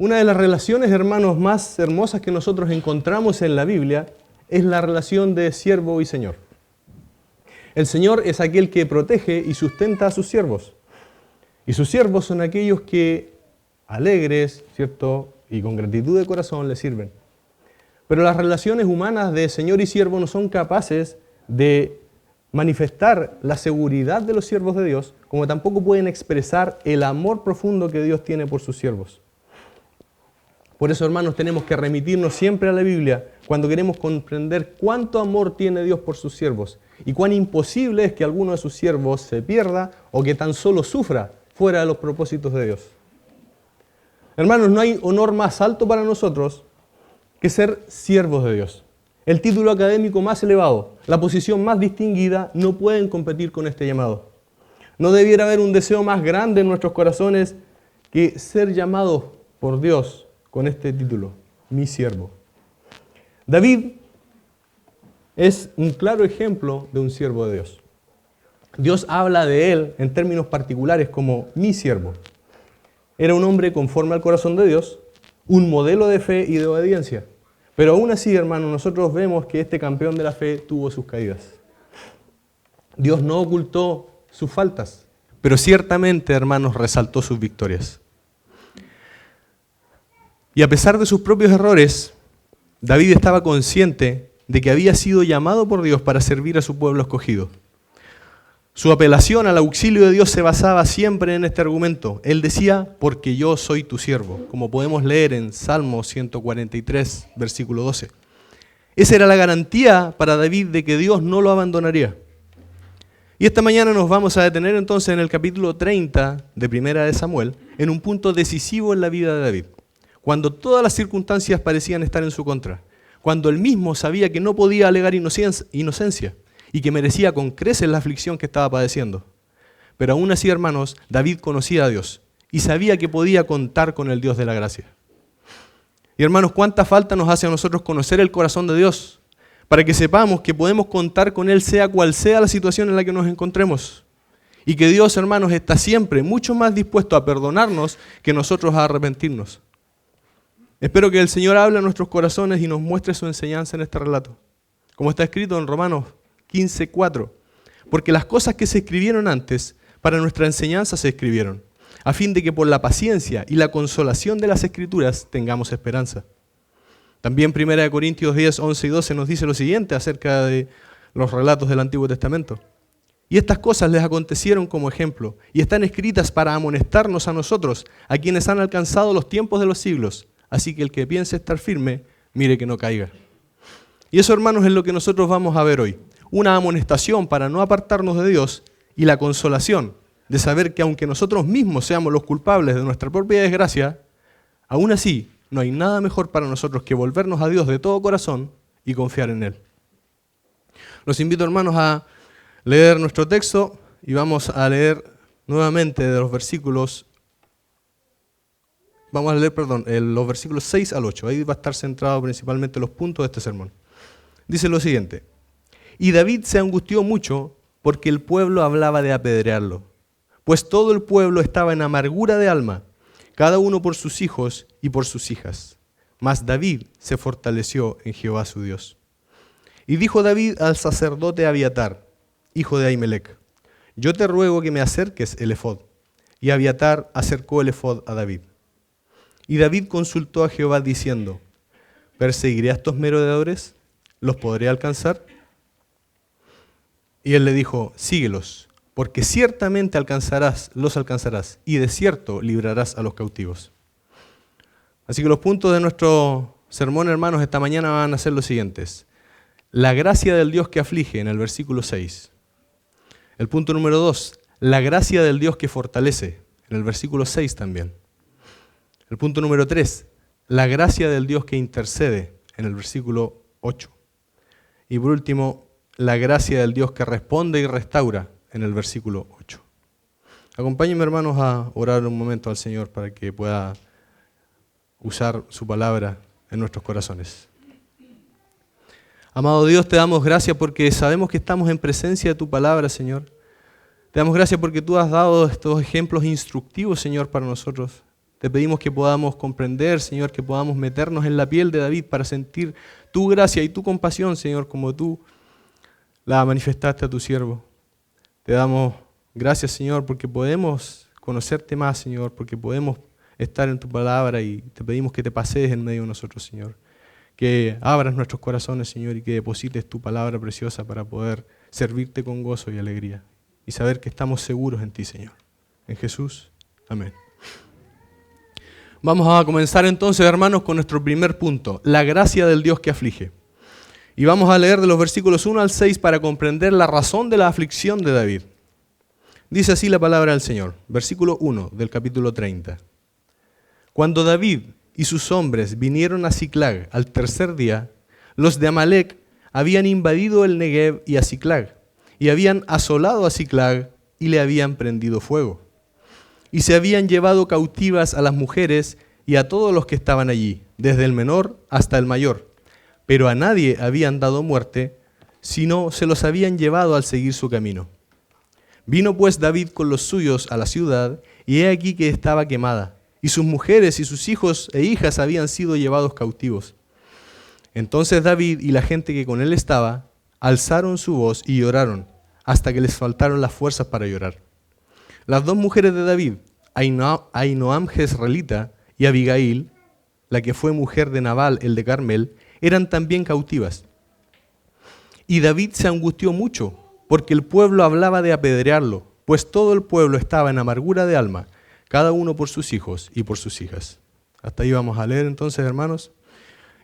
Una de las relaciones, hermanos, más hermosas que nosotros encontramos en la Biblia es la relación de siervo y señor. El Señor es aquel que protege y sustenta a sus siervos. Y sus siervos son aquellos que, alegres, ¿cierto?, y con gratitud de corazón, le sirven. Pero las relaciones humanas de señor y siervo no son capaces de manifestar la seguridad de los siervos de Dios, como tampoco pueden expresar el amor profundo que Dios tiene por sus siervos. Por eso, hermanos, tenemos que remitirnos siempre a la Biblia cuando queremos comprender cuánto amor tiene Dios por sus siervos y cuán imposible es que alguno de sus siervos se pierda o que tan solo sufra fuera de los propósitos de Dios. Hermanos, no hay honor más alto para nosotros que ser siervos de Dios. El título académico más elevado, la posición más distinguida, no pueden competir con este llamado. No debiera haber un deseo más grande en nuestros corazones que ser llamados por Dios con este título, mi siervo. David es un claro ejemplo de un siervo de Dios. Dios habla de él en términos particulares como mi siervo. Era un hombre conforme al corazón de Dios, un modelo de fe y de obediencia. Pero aún así, hermanos, nosotros vemos que este campeón de la fe tuvo sus caídas. Dios no ocultó sus faltas, pero ciertamente, hermanos, resaltó sus victorias. Y a pesar de sus propios errores, David estaba consciente de que había sido llamado por Dios para servir a su pueblo escogido. Su apelación al auxilio de Dios se basaba siempre en este argumento. Él decía, porque yo soy tu siervo, como podemos leer en Salmo 143, versículo 12. Esa era la garantía para David de que Dios no lo abandonaría. Y esta mañana nos vamos a detener entonces en el capítulo 30 de Primera de Samuel, en un punto decisivo en la vida de David, cuando todas las circunstancias parecían estar en su contra, cuando él mismo sabía que no podía alegar inocencia, y que merecía con creces la aflicción que estaba padeciendo. Pero aún así, hermanos, David conocía a Dios y sabía que podía contar con el Dios de la gracia. Y hermanos, cuánta falta nos hace a nosotros conocer el corazón de Dios para que sepamos que podemos contar con Él sea cual sea la situación en la que nos encontremos. Y que Dios, hermanos, está siempre mucho más dispuesto a perdonarnos que nosotros a arrepentirnos. Espero que el Señor hable a nuestros corazones y nos muestre su enseñanza en este relato. Como está escrito en Romanos 15:4, porque las cosas que se escribieron antes, para nuestra enseñanza se escribieron, a fin de que por la paciencia y la consolación de las Escrituras tengamos esperanza. También 1 Corintios 10, 11 y 12 nos dice lo siguiente acerca de los relatos del Antiguo Testamento. Y estas cosas les acontecieron como ejemplo, y están escritas para amonestarnos a nosotros, a quienes han alcanzado los tiempos de los siglos. Así que el que piense estar firme, mire que no caiga. Y eso, hermanos, es lo que nosotros vamos a ver hoy. Una amonestación para no apartarnos de Dios y la consolación de saber que aunque nosotros mismos seamos los culpables de nuestra propia desgracia, aún así no hay nada mejor para nosotros que volvernos a Dios de todo corazón y confiar en Él. Los invito, hermanos, a leer nuestro texto y vamos a leer nuevamente de los versículos, los versículos 6 al 8. Ahí va a estar centrado principalmente los puntos de este sermón. Dice lo siguiente: y David se angustió mucho porque el pueblo hablaba de apedrearlo, pues todo el pueblo estaba en amargura de alma, cada uno por sus hijos y por sus hijas. Mas David se fortaleció en Jehová su Dios. Y dijo David al sacerdote Abiatar, hijo de Ahimelech: yo te ruego que me acerques el efod. Y Abiatar acercó el efod a David. Y David consultó a Jehová diciendo: ¿perseguiré a estos merodeadores? ¿Los podré alcanzar? Y él le dijo: síguelos, porque ciertamente los alcanzarás, y de cierto librarás a los cautivos. Así que los puntos de nuestro sermón, hermanos, esta mañana van a ser los siguientes. La gracia del Dios que aflige, en el versículo 6. El punto número 2, la gracia del Dios que fortalece, en el versículo 6 también. El punto número 3, la gracia del Dios que intercede, en el versículo 8. Y por último, la gracia del Dios que responde y restaura, en el versículo 8. Acompáñenme, hermanos, a orar un momento al Señor para que pueda usar su palabra en nuestros corazones. Amado Dios, te damos gracias porque sabemos que estamos en presencia de tu palabra, Señor. Te damos gracias porque tú has dado estos ejemplos instructivos, Señor, para nosotros. Te pedimos que podamos comprender, Señor, que podamos meternos en la piel de David para sentir tu gracia y tu compasión, Señor, como tú la manifestaste a tu siervo. Te damos gracias, Señor, porque podemos conocerte más, Señor, porque podemos estar en tu palabra y te pedimos que te pasees en medio de nosotros, Señor. Que abras nuestros corazones, Señor, y que deposites tu palabra preciosa para poder servirte con gozo y alegría y saber que estamos seguros en ti, Señor. En Jesús, amén. Vamos a comenzar entonces, hermanos, con nuestro primer punto, la gracia del Dios que aflige. Y vamos a leer de los versículos 1 al 6 para comprender la razón de la aflicción de David. Dice así la palabra del Señor, versículo 1 del capítulo 30. Cuando David y sus hombres vinieron a Siclag al tercer día, los de Amalec habían invadido el Negev y a Siclag, y habían asolado a Siclag y le habían prendido fuego. Y se habían llevado cautivas a las mujeres y a todos los que estaban allí, desde el menor hasta el mayor. Pero a nadie habían dado muerte, sino se los habían llevado al seguir su camino. Vino pues David con los suyos a la ciudad, y he aquí que estaba quemada, y sus mujeres y sus hijos e hijas habían sido llevados cautivos. Entonces David y la gente que con él estaba, alzaron su voz y lloraron, hasta que les faltaron las fuerzas para llorar. Las dos mujeres de David, Ahinoam jezreelita y Abigail, la que fue mujer de Nabal el de Carmel, eran también cautivas. Y David se angustió mucho, porque el pueblo hablaba de apedrearlo, pues todo el pueblo estaba en amargura de alma, cada uno por sus hijos y por sus hijas. Hasta ahí vamos a leer entonces, hermanos.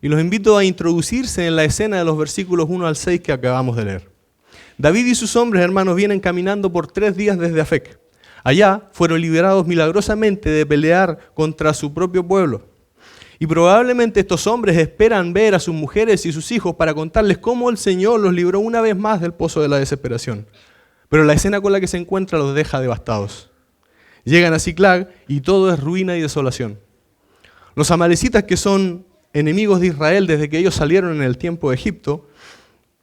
Y los invito a introducirse en la escena de los versículos 1 al 6 que acabamos de leer. David y sus hombres, hermanos, vienen caminando por 3 días desde Afec. Allá fueron liberados milagrosamente de pelear contra su propio pueblo. Y probablemente estos hombres esperan ver a sus mujeres y sus hijos para contarles cómo el Señor los libró una vez más del pozo de la desesperación. Pero la escena con la que se encuentra los deja devastados. Llegan a Siclag y todo es ruina y desolación. Los amalecitas, que son enemigos de Israel desde que ellos salieron en el tiempo de Egipto,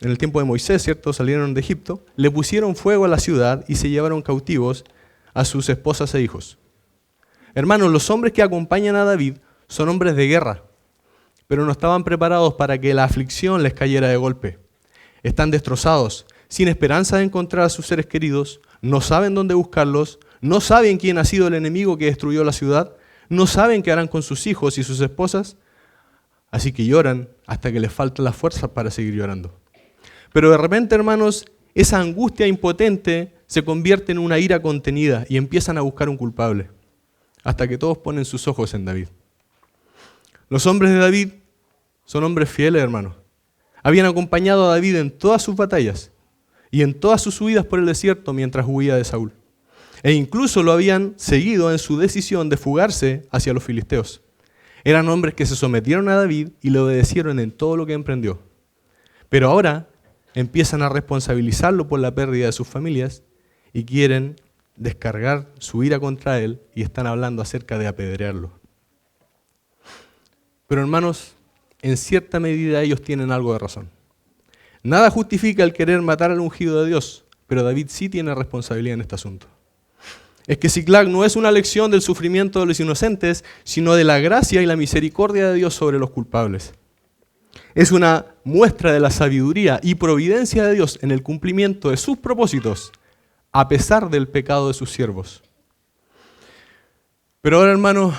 en el tiempo de Moisés, ¿cierto? Salieron de Egipto, le pusieron fuego a la ciudad y se llevaron cautivos a sus esposas e hijos. Hermanos, los hombres que acompañan a David son hombres de guerra, pero no estaban preparados para que la aflicción les cayera de golpe. Están destrozados, sin esperanza de encontrar a sus seres queridos, no saben dónde buscarlos, no saben quién ha sido el enemigo que destruyó la ciudad, no saben qué harán con sus hijos y sus esposas, así que lloran hasta que les faltan las fuerzas para seguir llorando. Pero de repente, hermanos, esa angustia impotente se convierte en una ira contenida y empiezan a buscar un culpable, hasta que todos ponen sus ojos en David. Los hombres de David son hombres fieles, hermanos. Habían acompañado a David en todas sus batallas y en todas sus huidas por el desierto mientras huía de Saúl. E incluso lo habían seguido en su decisión de fugarse hacia los filisteos. Eran hombres que se sometieron a David y le obedecieron en todo lo que emprendió. Pero ahora empiezan a responsabilizarlo por la pérdida de sus familias y quieren descargar su ira contra él y están hablando acerca de apedrearlo. Pero hermanos, en cierta medida ellos tienen algo de razón. Nada justifica el querer matar al ungido de Dios, pero David sí tiene responsabilidad en este asunto. Es que Siclag no es una lección del sufrimiento de los inocentes, sino de la gracia y la misericordia de Dios sobre los culpables. Es una muestra de la sabiduría y providencia de Dios en el cumplimiento de sus propósitos, a pesar del pecado de sus siervos. Pero ahora, hermano,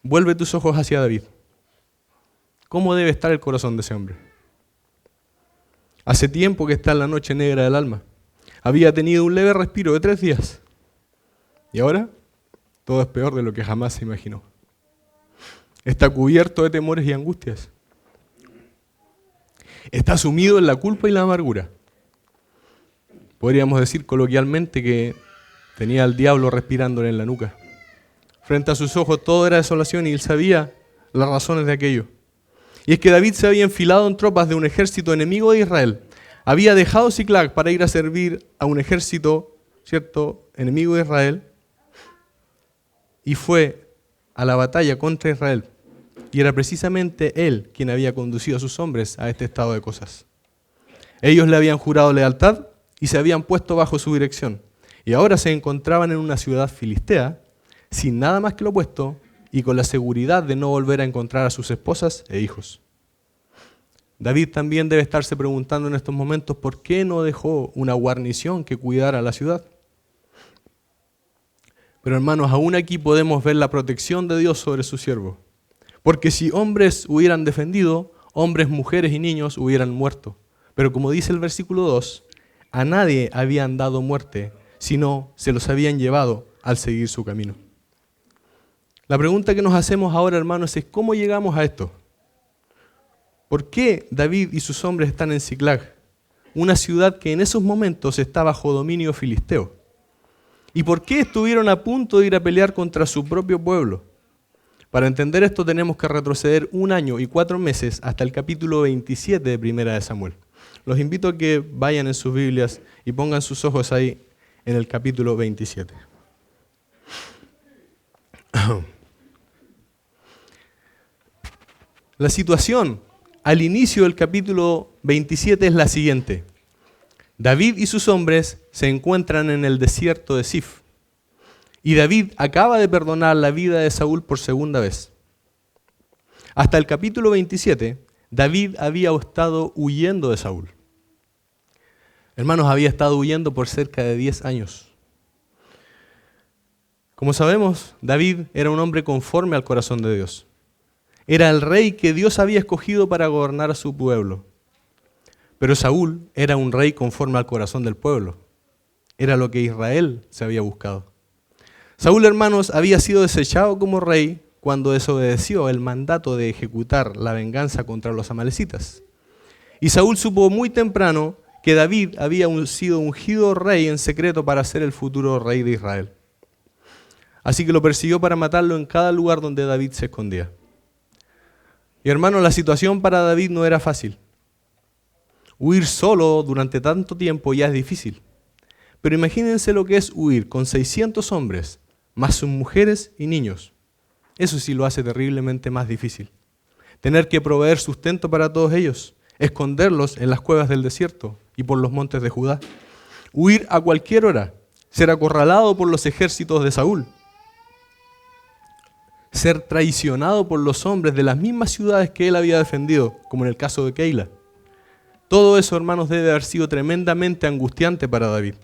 vuelve tus ojos hacia David. ¿Cómo debe estar el corazón de ese hombre? Hace tiempo que está en la noche negra del alma. Había tenido un leve respiro de 3 días. Y ahora, todo es peor de lo que jamás se imaginó. Está cubierto de temores y angustias. Está sumido en la culpa y la amargura. Podríamos decir coloquialmente que tenía al diablo respirándole en la nuca. Frente a sus ojos todo era desolación y él sabía las razones de aquello. Y es que David se había enfilado en tropas de un ejército enemigo de Israel. Había dejado Siclag para ir a servir a un ejército, ¿cierto?, enemigo de Israel. Y fue a la batalla contra Israel. Y era precisamente él quien había conducido a sus hombres a este estado de cosas. Ellos le habían jurado lealtad y se habían puesto bajo su dirección. Y ahora se encontraban en una ciudad filistea, sin nada más que lo opuesto y con la seguridad de no volver a encontrar a sus esposas e hijos. David también debe estarse preguntando en estos momentos por qué no dejó una guarnición que cuidara la ciudad. Pero hermanos, aún aquí podemos ver la protección de Dios sobre su siervo. Porque si hombres hubieran defendido, hombres, mujeres y niños hubieran muerto. Pero como dice el versículo 2, a nadie habían dado muerte, sino se los habían llevado al seguir su camino. La pregunta que nos hacemos ahora, hermanos, es ¿cómo llegamos a esto? ¿Por qué David y sus hombres están en Siclag, una ciudad que en esos momentos está bajo dominio filisteo? ¿Y por qué estuvieron a punto de ir a pelear contra su propio pueblo? Para entender esto tenemos que retroceder 1 año y 4 meses hasta el capítulo 27 de Primera de Samuel. Los invito a que vayan en sus Biblias y pongan sus ojos ahí en el capítulo 27. La situación al inicio del capítulo 27 es la siguiente. David y sus hombres se encuentran en el desierto de Sif. Y David acaba de perdonar la vida de Saúl por segunda vez. Hasta el capítulo 27, David había estado huyendo de Saúl. Hermanos, había estado huyendo por cerca de 10 años. Como sabemos, David era un hombre conforme al corazón de Dios. Era el rey que Dios había escogido para gobernar a su pueblo. Pero Saúl era un rey conforme al corazón del pueblo. Era lo que Israel se había buscado. Saúl, hermanos, había sido desechado como rey cuando desobedeció el mandato de ejecutar la venganza contra los amalecitas. Y Saúl supo muy temprano que David había sido ungido rey en secreto para ser el futuro rey de Israel. Así que lo persiguió para matarlo en cada lugar donde David se escondía. Y hermanos, la situación para David no era fácil. Huir solo durante tanto tiempo ya es difícil. Pero imagínense lo que es huir con 600 hombres, más sus mujeres y niños. Eso sí lo hace terriblemente más difícil. Tener que proveer sustento para todos ellos, esconderlos en las cuevas del desierto y por los montes de Judá. Huir a cualquier hora, ser acorralado por los ejércitos de Saúl. Ser traicionado por los hombres de las mismas ciudades que él había defendido, como en el caso de Keila. Todo eso, hermanos, debe haber sido tremendamente angustiante para David.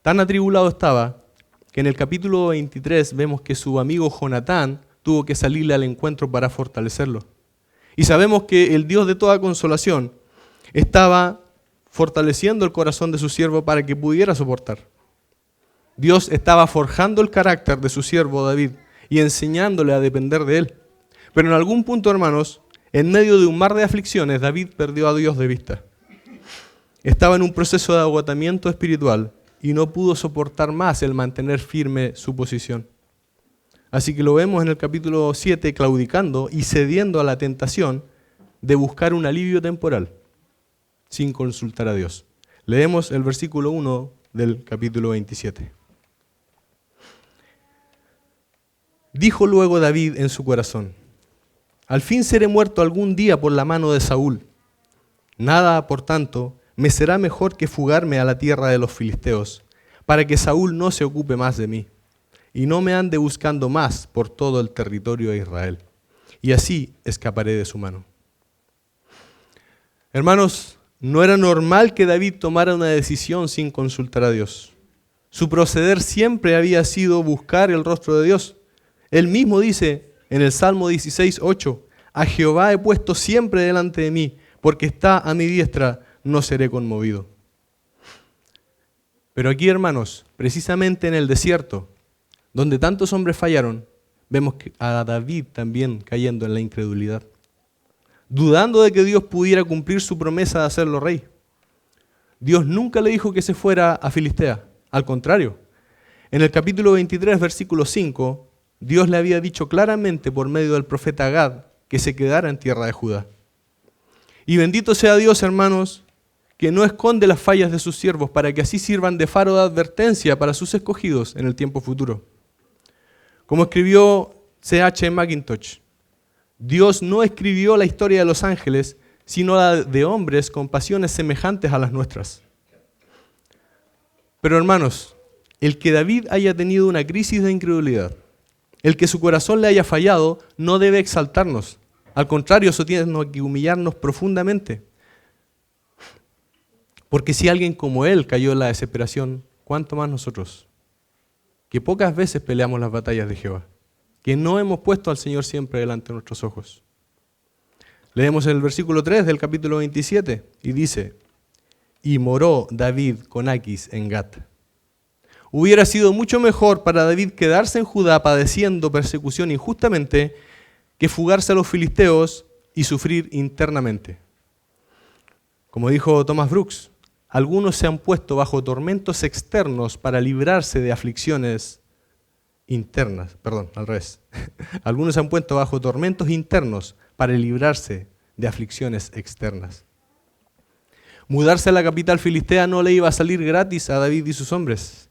Tan atribulado estaba que en el capítulo 23 vemos que su amigo Jonatán tuvo que salirle al encuentro para fortalecerlo. Y sabemos que el Dios de toda consolación estaba fortaleciendo el corazón de su siervo para que pudiera soportar. Dios estaba forjando el carácter de su siervo David y enseñándole a depender de él. Pero en algún punto, hermanos, en medio de un mar de aflicciones, David perdió a Dios de vista. Estaba en un proceso de agotamiento espiritual y no pudo soportar más el mantener firme su posición. Así que lo vemos en el capítulo 7 claudicando y cediendo a la tentación de buscar un alivio temporal sin consultar a Dios. Leemos el versículo 1 del capítulo 27. Dijo luego David en su corazón: al fin seré muerto algún día por la mano de Saúl. Nada, por tanto, me será mejor que fugarme a la tierra de los filisteos, para que Saúl no se ocupe más de mí, y no me ande buscando más por todo el territorio de Israel. Y así escaparé de su mano. Hermanos, no era normal que David tomara una decisión sin consultar a Dios. Su proceder siempre había sido buscar el rostro de Dios. Él mismo dice en el Salmo 16:8, a Jehová he puesto siempre delante de mí, porque está a mi diestra, no seré conmovido. Pero aquí, hermanos, precisamente en el desierto, donde tantos hombres fallaron, vemos a David también cayendo en la incredulidad, dudando de que Dios pudiera cumplir su promesa de hacerlo rey. Dios nunca le dijo que se fuera a Filistea, al contrario. En el capítulo 23, versículo 5, Dios le había dicho claramente por medio del profeta Gad que se quedara en tierra de Judá. Y bendito sea Dios, hermanos, que no esconde las fallas de sus siervos para que así sirvan de faro de advertencia para sus escogidos en el tiempo futuro. Como escribió C.H. Mackintosh, Dios no escribió la historia de los ángeles, sino la de hombres con pasiones semejantes a las nuestras. Pero hermanos, El que David haya tenido una crisis de incredulidad, el que su corazón le haya fallado, no debe exaltarnos. Al contrario, eso tiene que humillarnos profundamente. Porque si alguien como él cayó en la desesperación, ¿cuánto más nosotros? Que pocas veces peleamos las batallas de Jehová, que no hemos puesto al Señor siempre delante de nuestros ojos. Leemos el versículo 3 del capítulo 27 y dice: y moró David con Aquis en Gat. Hubiera sido mucho mejor para David quedarse en Judá padeciendo persecución injustamente que fugarse a los filisteos y sufrir internamente. Como dijo Thomas Brooks, algunos se han puesto bajo tormentos externos para librarse de aflicciones internas. Algunos se han puesto bajo tormentos internos para librarse de aflicciones externas. Mudarse a la capital filistea no le iba a salir gratis a David y sus hombres.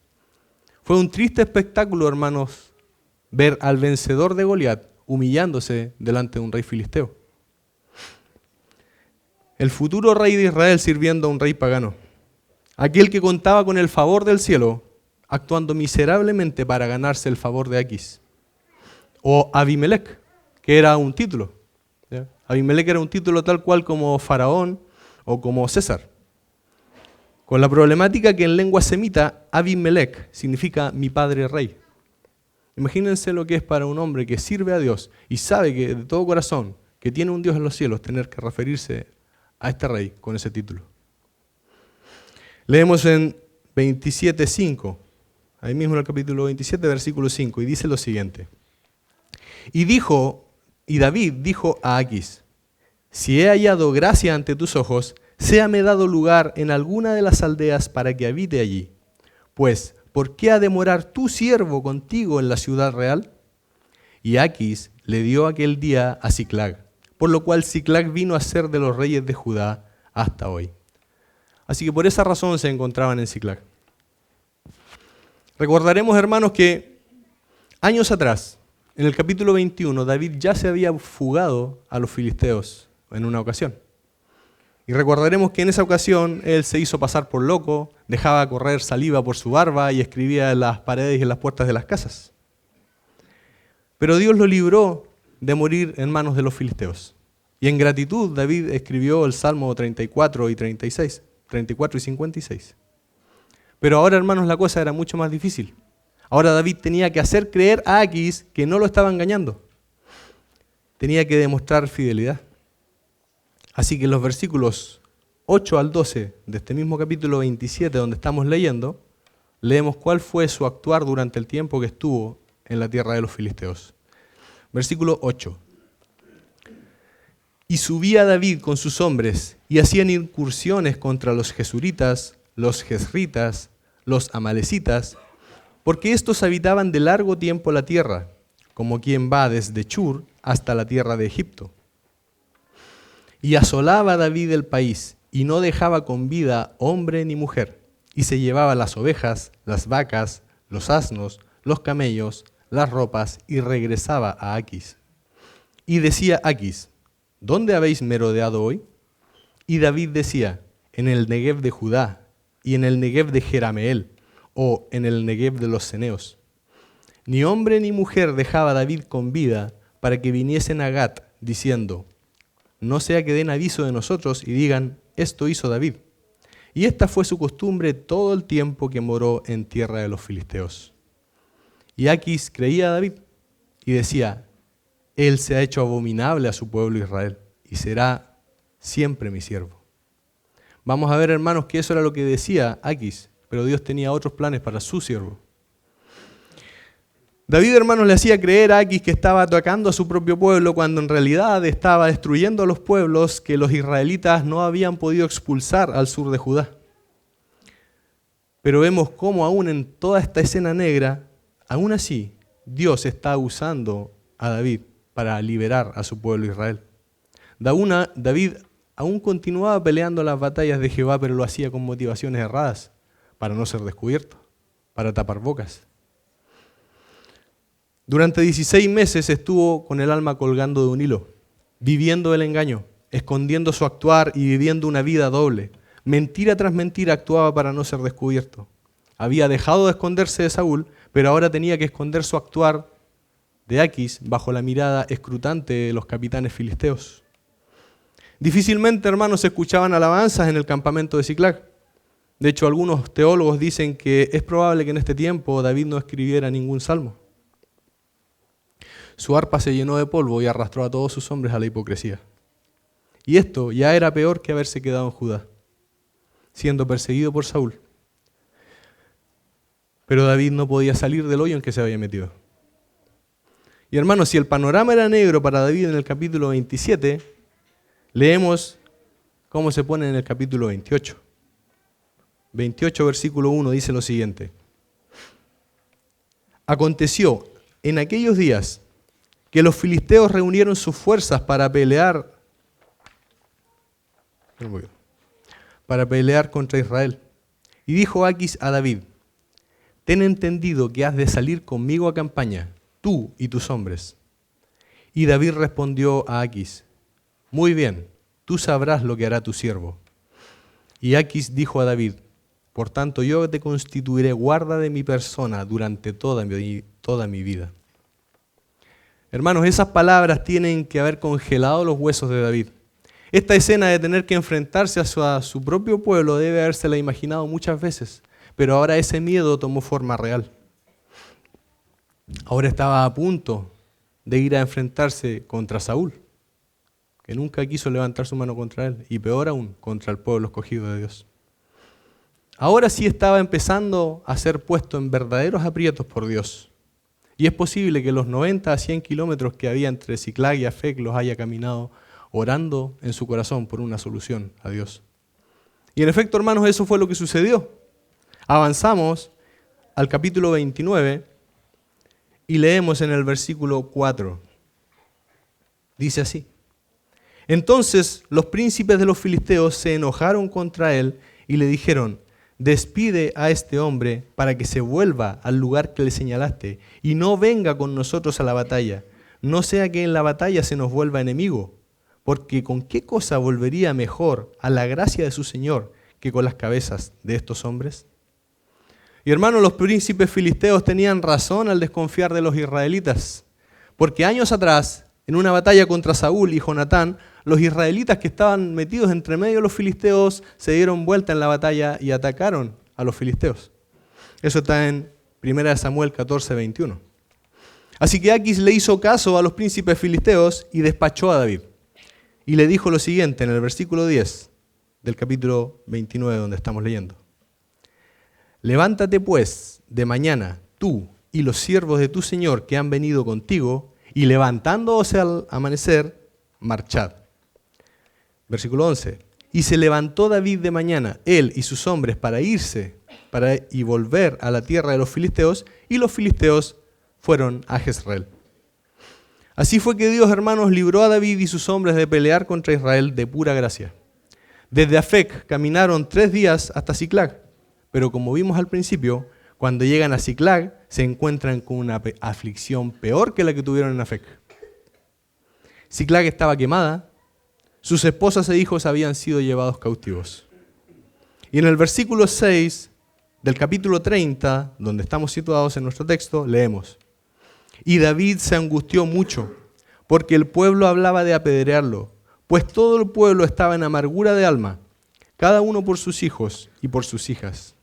Fue un triste espectáculo, hermanos, ver al vencedor de Goliat humillándose delante de un rey filisteo. El futuro rey de Israel sirviendo a un rey pagano. Aquel que contaba con el favor del cielo, actuando miserablemente para ganarse el favor de Aquis. O Abimelech, que era un título. ¿Ya? Abimelech era un título tal cual como Faraón o como César. Con la problemática que en lengua semita, Abimelech significa mi padre rey. Imagínense lo que es para un hombre que sirve a Dios y sabe que de todo corazón que tiene un Dios en los cielos, tener que referirse a este rey con ese título. Leemos en 27:5, ahí mismo en el capítulo 27, versículo 5, y dice lo siguiente. Y David dijo a Aquis: si he hallado gracia ante tus ojos, séame dado lugar en alguna de las aldeas para que habite allí. Pues, ¿por qué ha de morar tu siervo contigo en la ciudad real? Y Aquis le dio aquel día a Siclag, por lo cual Siclag vino a ser de los reyes de Judá hasta hoy. Así que por esa razón se encontraban en Siclag. Recordaremos, hermanos, que años atrás, en el capítulo 21, David ya se había fugado a los filisteos en una ocasión. Y recordaremos que en esa ocasión él se hizo pasar por loco, dejaba correr saliva por su barba y escribía en las paredes y en las puertas de las casas. Pero Dios lo libró de morir en manos de los filisteos. Y en gratitud David escribió el Salmo 34 y 36, 34 y 56. Pero ahora, hermanos, la cosa era mucho más difícil. Ahora David tenía que hacer creer a Aquis que no lo estaba engañando. Tenía que demostrar fidelidad. Así que en los versículos 8 al 12 de este mismo capítulo 27 donde estamos leyendo, leemos cuál fue su actuar durante el tiempo que estuvo en la tierra de los filisteos. Versículo 8. Y subía David con sus hombres y hacían incursiones contra los jesuritas, los jezritas, los amalecitas, porque estos habitaban de largo tiempo la tierra, como quien va desde Chur hasta la tierra de Egipto. Y asolaba David el país, y no dejaba con vida hombre ni mujer, y se llevaba las ovejas, las vacas, los asnos, los camellos, las ropas, y regresaba a Aquis. Y decía Aquis: ¿dónde habéis merodeado hoy? Y David decía: en el Negev de Judá, y en el Negev de Jerameel, o en el Negev de los ceneos. Ni hombre ni mujer dejaba David con vida para que viniesen a Gat, diciendo: no sea que den aviso de nosotros y digan: esto hizo David. Y esta fue su costumbre todo el tiempo que moró en tierra de los filisteos. Y Aquis creía a David y decía: él se ha hecho abominable a su pueblo Israel y será siempre mi siervo. Vamos a ver, hermanos, que eso era lo que decía Aquis, pero Dios tenía otros planes para su siervo. David, hermanos, le hacía creer a Aquis que estaba atacando a su propio pueblo cuando en realidad estaba destruyendo a los pueblos que los israelitas no habían podido expulsar al sur de Judá. Pero vemos cómo aún en toda esta escena negra, aún así, Dios está usando a David para liberar a su pueblo Israel. David aún continuaba peleando las batallas de Jehová, pero lo hacía con motivaciones erradas, para no ser descubierto, para tapar bocas. Durante 16 meses estuvo con el alma colgando de un hilo, viviendo el engaño, escondiendo su actuar y viviendo una vida doble. Mentira tras mentira actuaba para no ser descubierto. había dejado de esconderse de Saúl, pero ahora tenía que esconder su actuar de Aquis bajo la mirada escrutante de los capitanes filisteos. Difícilmente, hermanos, se escuchaban alabanzas en el campamento de Siclag. De hecho, algunos teólogos dicen que es probable que en este tiempo David no escribiera ningún salmo. Su arpa se llenó de polvo y arrastró a todos sus hombres a la hipocresía. Y esto ya era peor que haberse quedado en Judá, siendo perseguido por Saúl. Pero David no podía salir del hoyo en que se había metido. Y hermanos, si el panorama era negro para David en el capítulo 27, leemos cómo se pone en el capítulo 28. 28, versículo 1, dice lo siguiente. Aconteció en aquellos días que los filisteos reunieron sus fuerzas para pelear contra Israel. Y dijo Aquis a David, ten entendido que has de salir conmigo a campaña, tú y tus hombres. Y David respondió a Aquis, muy bien, tú sabrás lo que hará tu siervo. Y Aquis dijo a David, por tanto yo te constituiré guarda de mi persona durante toda mi vida. Hermanos, esas palabras tienen que haber congelado los huesos de David. Esta escena de tener que enfrentarse a su propio pueblo debe habérsela imaginado muchas veces, pero ahora ese miedo tomó forma real. Ahora estaba a punto de ir a enfrentarse contra Saúl, que nunca quiso levantar su mano contra él, y peor aún, contra el pueblo escogido de Dios. Ahora sí estaba empezando a ser puesto en verdaderos aprietos por Dios. Y es posible que los 90 a 100 kilómetros que había entre Siclag y Afec los haya caminado orando en su corazón por una solución a Dios. Y en efecto, hermanos, eso fue lo que sucedió. Avanzamos al capítulo 29 y leemos en el versículo 4. Dice así. Entonces los príncipes de los filisteos se enojaron contra él y le dijeron, despide a este hombre para que se vuelva al lugar que le señalaste y no venga con nosotros a la batalla, no sea que en la batalla se nos vuelva enemigo, porque ¿con qué cosa volvería mejor a la gracia de su Señor que con las cabezas de estos hombres? Y hermanos, los príncipes filisteos tenían razón al desconfiar de los israelitas, porque años atrás, en una batalla contra Saúl y Jonatán, los israelitas que estaban metidos entre medio de los filisteos se dieron vuelta en la batalla y atacaron a los filisteos. Eso está en 1 Samuel 14, 21. Así que Aquis le hizo caso a los príncipes filisteos y despachó a David. Y le dijo lo siguiente en el versículo 10 del capítulo 29 donde estamos leyendo. Levántate pues de mañana tú y los siervos de tu Señor que han venido contigo y levantándose al amanecer, marchad. Versículo 11. Y se levantó David de mañana, él y sus hombres, para irse y volver a la tierra de los filisteos, y los filisteos fueron a Jezreel. Así fue que Dios, hermanos, libró a David y sus hombres de pelear contra Israel de pura gracia. Desde Afec caminaron 3 días hasta Siclag, pero como vimos al principio, cuando llegan a Siclag se encuentran con una aflicción peor que la que tuvieron en Afec. Siclag estaba quemada, sus esposas e hijos habían sido llevados cautivos. Y en el versículo 6 del capítulo 30, donde estamos situados en nuestro texto, leemos: Y David se angustió mucho, porque el pueblo hablaba de apedrearlo, pues todo el pueblo estaba en amargura de alma, cada uno por sus hijos y por sus hijas.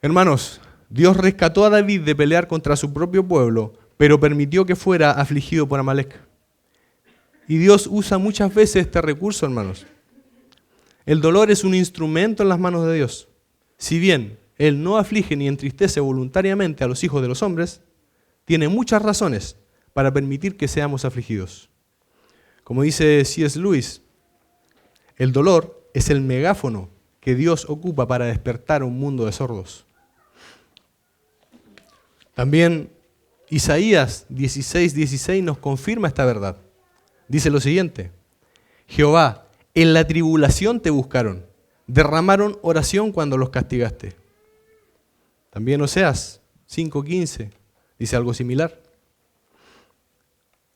Hermanos, Dios rescató a David de pelear contra su propio pueblo, pero permitió que fuera afligido por Amalec. Y Dios usa muchas veces este recurso, hermanos. El dolor es un instrumento en las manos de Dios. Si bien Él no aflige ni entristece voluntariamente a los hijos de los hombres, tiene muchas razones para permitir que seamos afligidos. Como dice C.S. Lewis, el dolor es el megáfono que Dios ocupa para despertar un mundo de sordos. También Isaías 16:16 nos confirma esta verdad. Dice lo siguiente: Jehová, en la tribulación te buscaron, derramaron oración cuando los castigaste. También Oseas 5:15 dice algo similar.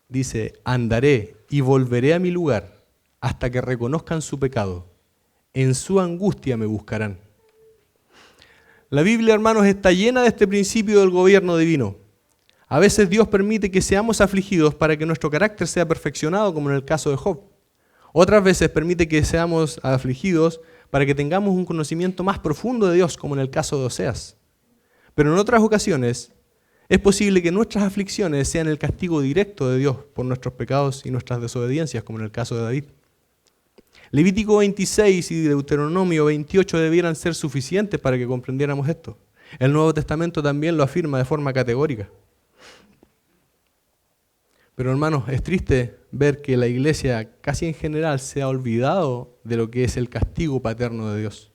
Dice: andaré y volveré a mi lugar hasta que reconozcan su pecado. En su angustia me buscarán. La Biblia, hermanos, está llena de este principio del gobierno divino. A veces Dios permite que seamos afligidos para que nuestro carácter sea perfeccionado, como en el caso de Job. Otras veces permite que seamos afligidos para que tengamos un conocimiento más profundo de Dios, como en el caso de Oseas. Pero en otras ocasiones es posible que nuestras aflicciones sean el castigo directo de Dios por nuestros pecados y nuestras desobediencias, como en el caso de David. Levítico 26 y Deuteronomio 28 debieran ser suficientes para que comprendiéramos esto. El Nuevo Testamento también lo afirma de forma categórica. Pero hermanos, es triste ver que la iglesia casi en general se ha olvidado de lo que es el castigo paterno de Dios.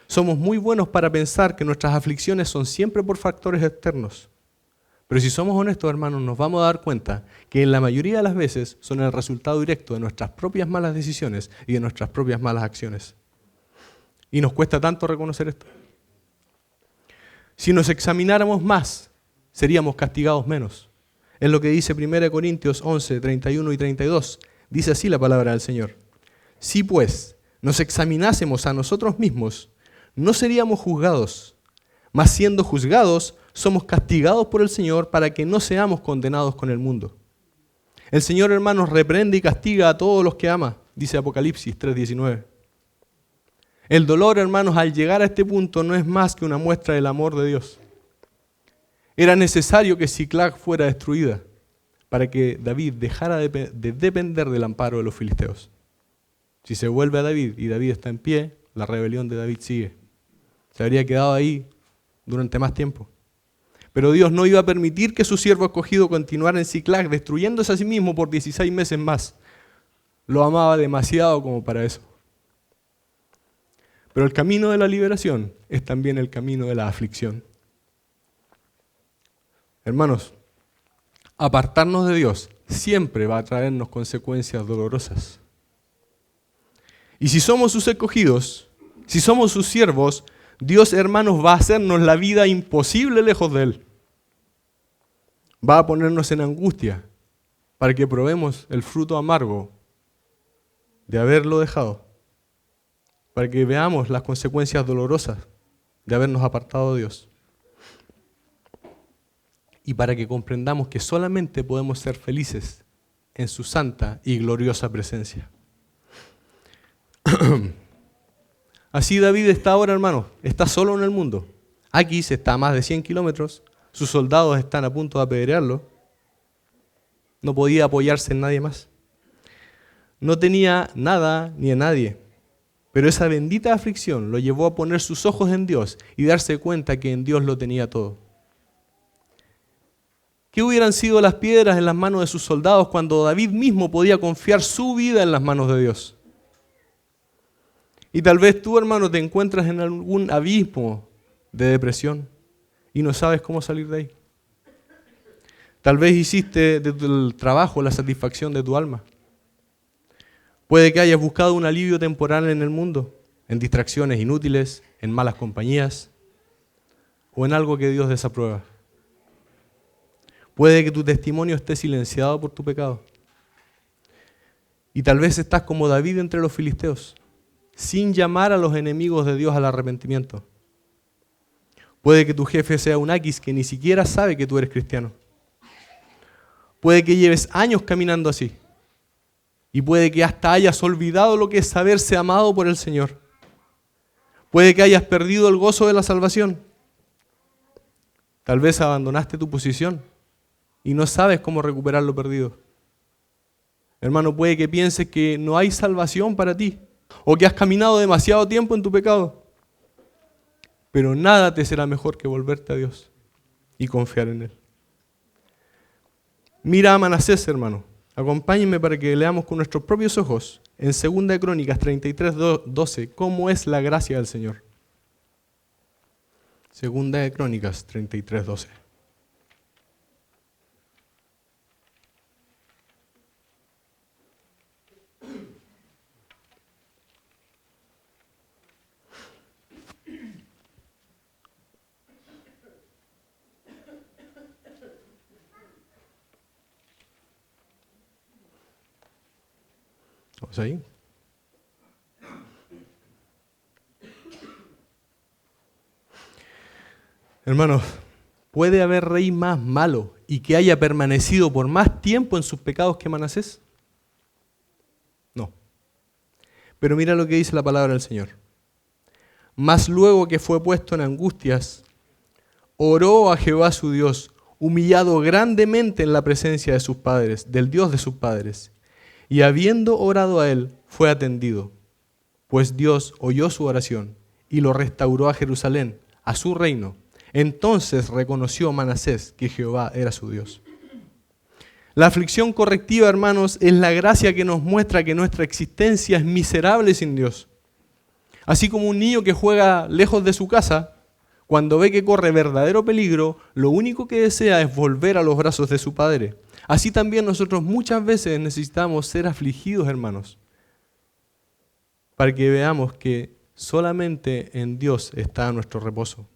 Somos muy buenos para pensar que nuestras aflicciones son siempre por factores externos. Pero si somos honestos, hermanos, nos vamos a dar cuenta que en la mayoría de las veces son el resultado directo de nuestras propias malas decisiones y de nuestras propias malas acciones. Y nos cuesta tanto reconocer esto. Si nos examináramos más, seríamos castigados menos. Es lo que dice 1 Corintios 11, 31 y 32. Dice así la palabra del Señor. Si pues nos examinásemos a nosotros mismos, no seríamos juzgados, mas siendo juzgados, somos castigados por el Señor para que no seamos condenados con el mundo. El Señor, hermanos, reprende y castiga a todos los que ama, dice Apocalipsis 3:19. El dolor, hermanos, al llegar a este punto no es más que una muestra del amor de Dios. Era necesario que Siclag fuera destruida para que David dejara de depender del amparo de los filisteos. Si se vuelve a David y David está en pie, la rebelión de David sigue. Se habría quedado ahí durante más tiempo. Pero Dios no iba a permitir que su siervo escogido continuara en Siclag, destruyéndose a sí mismo por 16 meses más. Lo amaba demasiado como para eso. Pero el camino de la liberación es también el camino de la aflicción. Hermanos, apartarnos de Dios siempre va a traernos consecuencias dolorosas. Y si somos sus escogidos, si somos sus siervos, Dios, hermanos, va a hacernos la vida imposible lejos de Él. Va a ponernos en angustia para que probemos el fruto amargo de haberlo dejado. Para que veamos las consecuencias dolorosas de habernos apartado de Dios. Y para que comprendamos que solamente podemos ser felices en su santa y gloriosa presencia. Así David está ahora, hermano, está solo en el mundo. Aquis está a más de 100 kilómetros, sus soldados están a punto de apedrearlo. No podía apoyarse en nadie más. No tenía nada ni a nadie. Pero esa bendita aflicción lo llevó a poner sus ojos en Dios y darse cuenta que en Dios lo tenía todo. ¿Qué hubieran sido las piedras en las manos de sus soldados cuando David mismo podía confiar su vida en las manos de Dios? Y tal vez tú, hermano, te encuentras en algún abismo de depresión y no sabes cómo salir de ahí. Tal vez hiciste del trabajo la satisfacción de tu alma. Puede que hayas buscado un alivio temporal en el mundo, en distracciones inútiles, en malas compañías o en algo que Dios desaprueba. Puede que tu testimonio esté silenciado por tu pecado. Y tal vez estás como David entre los filisteos, sin llamar a los enemigos de Dios al arrepentimiento. Puede que tu jefe sea un Aquis que ni siquiera sabe que tú eres cristiano. Puede que lleves años caminando así. Y puede que hasta hayas olvidado lo que es saberse amado por el Señor. Puede que hayas perdido el gozo de la salvación. Tal vez abandonaste tu posición y no sabes cómo recuperar lo perdido. Hermano, puede que pienses que no hay salvación para ti o que has caminado demasiado tiempo en tu pecado. Pero nada te será mejor que volverte a Dios y confiar en Él. Mira a Manasés, hermano. Acompáñenme para que leamos con nuestros propios ojos en 2 de Crónicas 33:12 cómo es la gracia del Señor. 2 de Crónicas 33:12. ¿Vamos ahí? Hermanos, ¿puede haber rey más malo y que haya permanecido por más tiempo en sus pecados que Manasés? No. Pero mira lo que dice la palabra del Señor. Mas luego que fue puesto en angustias, oró a Jehová su Dios, humillado grandemente en la presencia de sus padres, del Dios de sus padres. Y habiendo orado a él, fue atendido, pues Dios oyó su oración y lo restauró a Jerusalén, a su reino. Entonces reconoció Manasés que Jehová era su Dios. La aflicción correctiva, hermanos, es la gracia que nos muestra que nuestra existencia es miserable sin Dios. Así como un niño que juega lejos de su casa, cuando ve que corre verdadero peligro, lo único que desea es volver a los brazos de su padre. Así también nosotros muchas veces necesitamos ser afligidos, hermanos, para que veamos que solamente en Dios está nuestro reposo.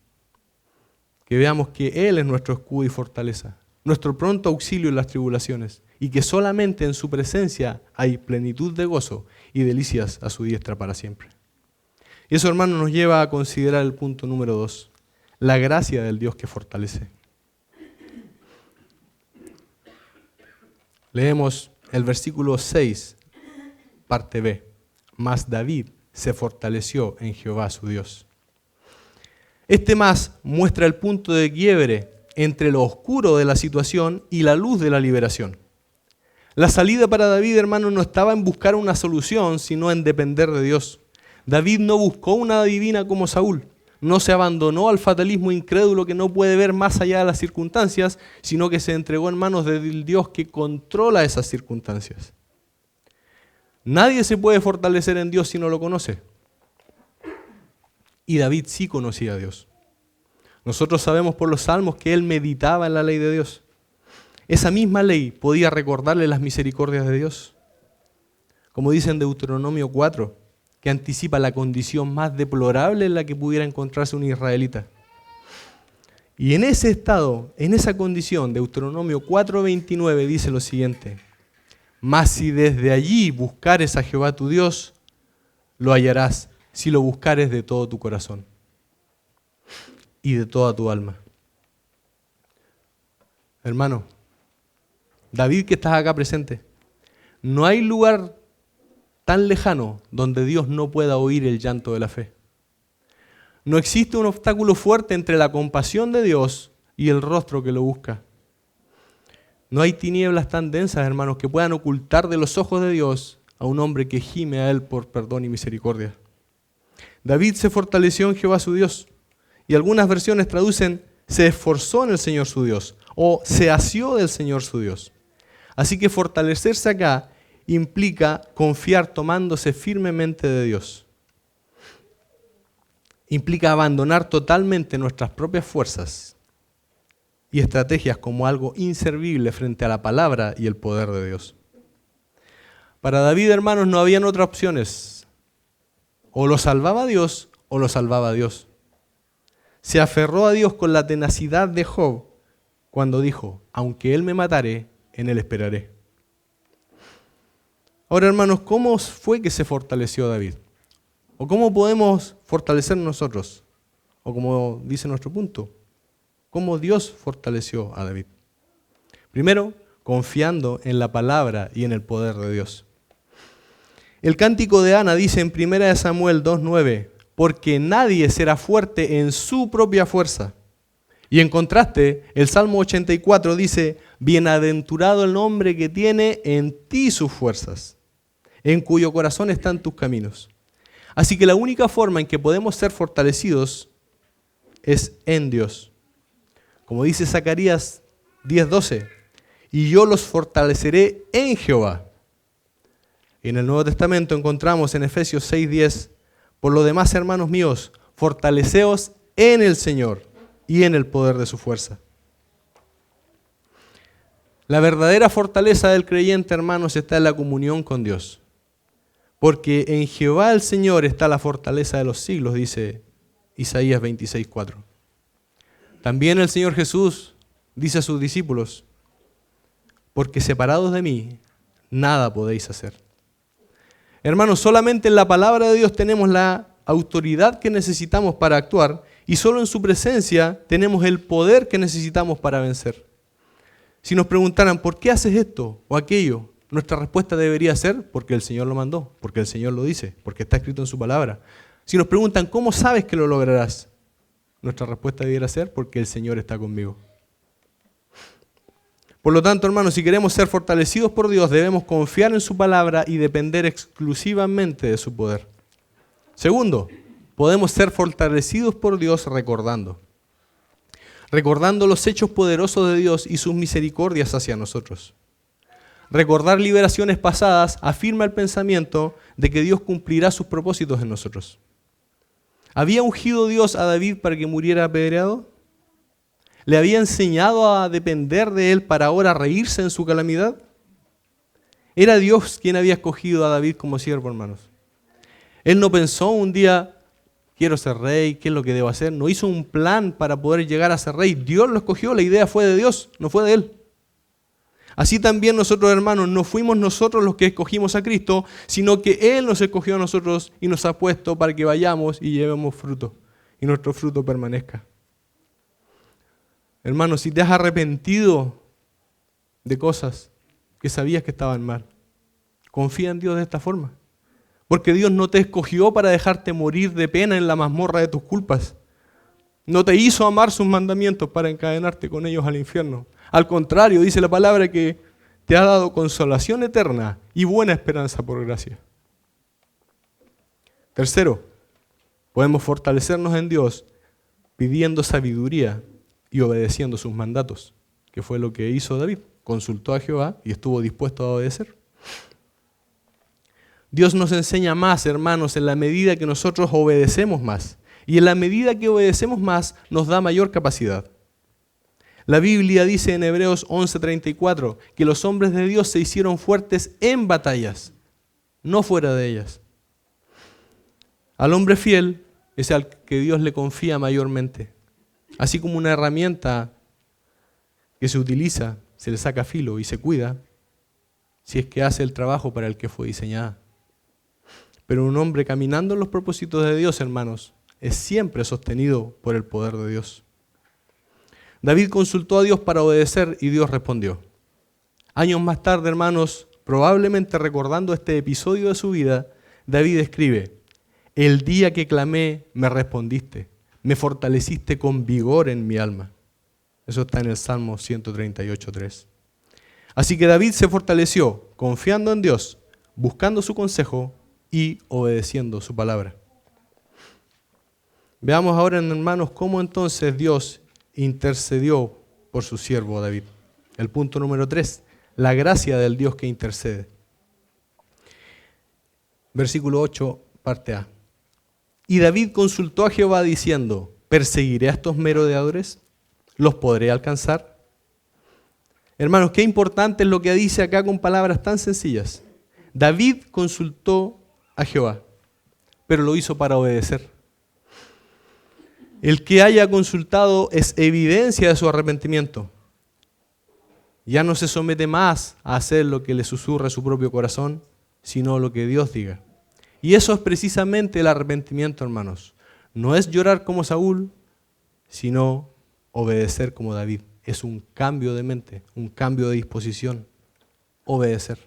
Que veamos que Él es nuestro escudo y fortaleza, nuestro pronto auxilio en las tribulaciones, y que solamente en su presencia hay plenitud de gozo y delicias a su diestra para siempre. Y eso, hermanos, nos lleva a considerar el punto número 2, la gracia del Dios que fortalece. Leemos el versículo 6, parte B. Mas David se fortaleció en Jehová su Dios. Este más muestra el punto de quiebre entre lo oscuro de la situación y la luz de la liberación. La salida para David, hermano, no estaba en buscar una solución, sino en depender de Dios. David no buscó una divina como Saúl. No se abandonó al fatalismo incrédulo que no puede ver más allá de las circunstancias, sino que se entregó en manos del Dios que controla esas circunstancias. Nadie se puede fortalecer en Dios si no lo conoce. Y David sí conocía a Dios. Nosotros sabemos por los salmos que él meditaba en la ley de Dios. Esa misma ley podía recordarle las misericordias de Dios. Como dice en Deuteronomio 4, que anticipa la condición más deplorable en la que pudiera encontrarse un israelita. Y en ese estado, en esa condición, Deuteronomio 4:29 dice lo siguiente: mas si desde allí buscares a Jehová tu Dios, lo hallarás si lo buscares de todo tu corazón y de toda tu alma. Hermano, David que estás acá presente, no hay lugar tan lejano donde Dios no pueda oír el llanto de la fe. No existe un obstáculo fuerte entre la compasión de Dios y el rostro que lo busca. No hay tinieblas tan densas, hermanos, que puedan ocultar de los ojos de Dios a un hombre que gime a Él por perdón y misericordia. David se fortaleció en Jehová su Dios, y algunas versiones traducen se esforzó en el Señor su Dios, o se asió del Señor su Dios. Así que fortalecerse acá implica confiar tomándose firmemente de Dios. Implica abandonar totalmente nuestras propias fuerzas y estrategias como algo inservible frente a la palabra y el poder de Dios. Para David, hermanos, no habían otras opciones. O lo salvaba Dios o lo salvaba Dios. Se aferró a Dios con la tenacidad de Job cuando dijo: aunque Él me matare, en Él esperaré. Ahora, hermanos, ¿cómo fue que se fortaleció David? ¿O cómo podemos fortalecer nosotros? O como dice nuestro punto, ¿cómo Dios fortaleció a David? Primero, confiando en la palabra y en el poder de Dios. El cántico de Ana dice en 1 Samuel 2:9, porque nadie será fuerte en su propia fuerza. Y en contraste, el Salmo 84 dice, bienaventurado el hombre que tiene en ti sus fuerzas, en cuyo corazón están tus caminos. Así que la única forma en que podemos ser fortalecidos es en Dios. Como dice Zacarías 10:12, y yo los fortaleceré en Jehová. Y en el Nuevo Testamento encontramos en Efesios 6:10, por lo demás, hermanos míos, fortaleceos en el Señor y en el poder de su fuerza. La verdadera fortaleza del creyente, hermanos, está en la comunión con Dios. Porque en Jehová el Señor está la fortaleza de los siglos, dice Isaías 26:4. También el Señor Jesús dice a sus discípulos, porque separados de mí, nada podéis hacer. Hermanos, solamente en la palabra de Dios tenemos la autoridad que necesitamos para actuar y solo en su presencia tenemos el poder que necesitamos para vencer. Si nos preguntaran, ¿por qué haces esto o aquello? Nuestra respuesta debería ser, porque el Señor lo mandó, porque el Señor lo dice, porque está escrito en su palabra. Si nos preguntan, ¿cómo sabes que lo lograrás? Nuestra respuesta debería ser, porque el Señor está conmigo. Por lo tanto, hermanos, si queremos ser fortalecidos por Dios, debemos confiar en su palabra y depender exclusivamente de su poder. Segundo, podemos ser fortalecidos por Dios recordando los hechos poderosos de Dios y sus misericordias hacia nosotros. Recordar liberaciones pasadas afirma el pensamiento de que Dios cumplirá sus propósitos en nosotros. ¿Había ungido Dios a David para que muriera apedreado? ¿Le había enseñado a depender de él para ahora reírse en su calamidad? Era Dios quien había escogido a David como siervo, hermanos. Él no pensó un día, quiero ser rey, ¿qué es lo que debo hacer? No hizo un plan para poder llegar a ser rey. Dios lo escogió, la idea fue de Dios, no fue de él. Así también nosotros, hermanos, no fuimos nosotros los que escogimos a Cristo, sino que Él nos escogió a nosotros y nos ha puesto para que vayamos y llevemos fruto, y nuestro fruto permanezca. Hermanos, si te has arrepentido de cosas que sabías que estaban mal, confía en Dios de esta forma. Porque Dios no te escogió para dejarte morir de pena en la mazmorra de tus culpas. No te hizo amar sus mandamientos para encadenarte con ellos al infierno. Al contrario, dice la palabra que te ha dado consolación eterna y buena esperanza por gracia. Tercero, podemos fortalecernos en Dios pidiendo sabiduría y obedeciendo sus mandatos, que fue lo que hizo David. Consultó a Jehová y estuvo dispuesto a obedecer. Dios nos enseña más, hermanos, en la medida que nosotros obedecemos más. Y en la medida que obedecemos más, nos da mayor capacidad. La Biblia dice en Hebreos 11:34 que los hombres de Dios se hicieron fuertes en batallas, no fuera de ellas. Al hombre fiel es al que Dios le confía mayormente. Así como una herramienta que se utiliza, se le saca filo y se cuida, si es que hace el trabajo para el que fue diseñada. Pero un hombre caminando en los propósitos de Dios, hermanos, es siempre sostenido por el poder de Dios. David consultó a Dios para obedecer y Dios respondió. Años más tarde, hermanos, probablemente recordando este episodio de su vida, David escribe, el día que clamé me respondiste, me fortaleciste con vigor en mi alma. Eso está en el Salmo 138:3. Así que David se fortaleció confiando en Dios, buscando su consejo y obedeciendo su palabra. Veamos ahora, hermanos, cómo entonces Dios intercedió por su siervo David. El punto número 3, la gracia del Dios que intercede. Versículo 8, parte A. Y David consultó a Jehová diciendo, ¿perseguiré a estos merodeadores? ¿Los podré alcanzar? Hermanos, qué importante es lo que dice acá con palabras tan sencillas. David consultó a Jehová, pero lo hizo para obedecer. El que haya consultado es evidencia de su arrepentimiento. Ya no se somete más a hacer lo que le susurra su propio corazón, sino lo que Dios diga. Y eso es precisamente el arrepentimiento, hermanos. No es llorar como Saúl, sino obedecer como David. Es un cambio de mente, un cambio de disposición. Obedecer.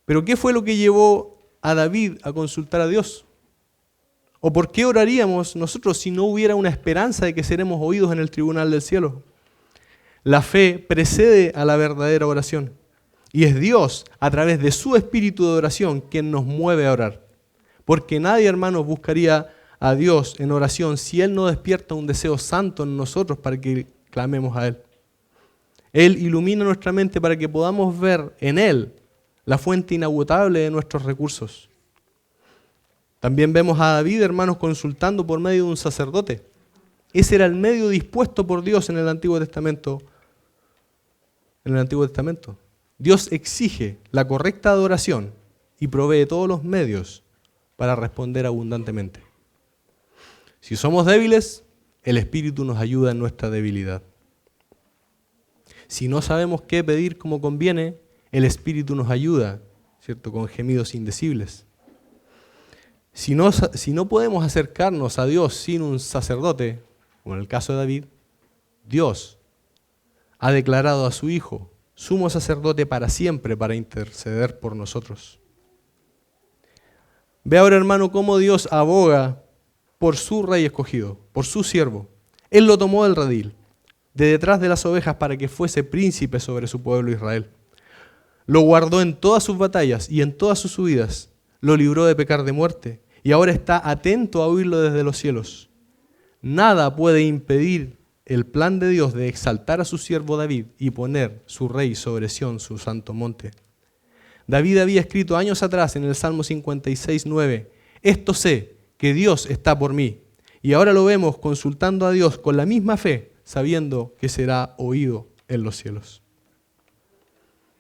Pero ¿qué fue lo que llevó a David a consultar a Dios? ¿O por qué oraríamos nosotros si no hubiera una esperanza de que seremos oídos en el tribunal del cielo? La fe precede a la verdadera oración. Y es Dios, a través de su espíritu de oración, quien nos mueve a orar. Porque nadie, hermanos, buscaría a Dios en oración si Él no despierta un deseo santo en nosotros para que clamemos a Él. Él ilumina nuestra mente para que podamos ver en Él la fuente inagotable de nuestros recursos. También vemos a David, hermanos, consultando por medio de un sacerdote. Ese era el medio dispuesto por Dios en el Antiguo Testamento. Dios exige la correcta adoración y provee todos los medios para responder abundantemente. Si somos débiles, el Espíritu nos ayuda en nuestra debilidad. Si no sabemos qué pedir como conviene, el Espíritu nos ayuda, ¿cierto?, con gemidos indecibles. Si no podemos acercarnos a Dios sin un sacerdote, como en el caso de David, Dios ha declarado a su Hijo sumo sacerdote para siempre para interceder por nosotros. Ve ahora, hermano, cómo Dios aboga por su rey escogido, por su siervo. Él lo tomó del redil, de detrás de las ovejas, para que fuese príncipe sobre su pueblo Israel. Lo guardó en todas sus batallas y en todas sus huidas. Lo libró de pecar de muerte y ahora está atento a oírlo desde los cielos. Nada puede impedir el plan de Dios de exaltar a su siervo David y poner su rey sobre Sión, su santo monte. David había escrito años atrás en el Salmo 56:9, esto sé, que Dios está por mí. Y ahora lo vemos consultando a Dios con la misma fe, sabiendo que será oído en los cielos.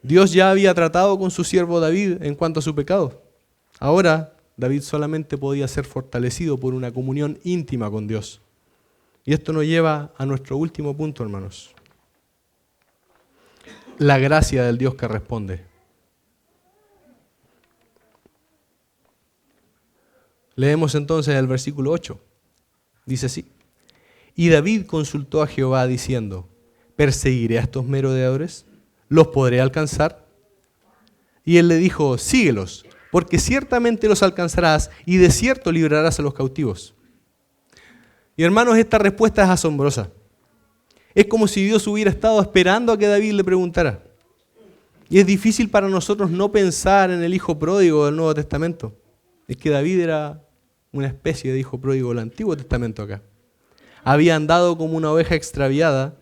Dios ya había tratado con su siervo David en cuanto a su pecado. Ahora, David solamente podía ser fortalecido por una comunión íntima con Dios. Y esto nos lleva a nuestro último punto, hermanos. La gracia del Dios que responde. Leemos entonces el versículo 8. Dice así: Y David consultó a Jehová diciendo, ¿perseguiré a estos merodeadores? ¿Los podré alcanzar? Y él le dijo, síguelos, porque ciertamente los alcanzarás y de cierto librarás a los cautivos. Y hermanos, esta respuesta es asombrosa. Es como si Dios hubiera estado esperando a que David le preguntara. Y es difícil para nosotros no pensar en el hijo pródigo del Nuevo Testamento. Es que David era una especie de hijo pródigo del Antiguo Testamento acá. Había andado como una oveja extraviada,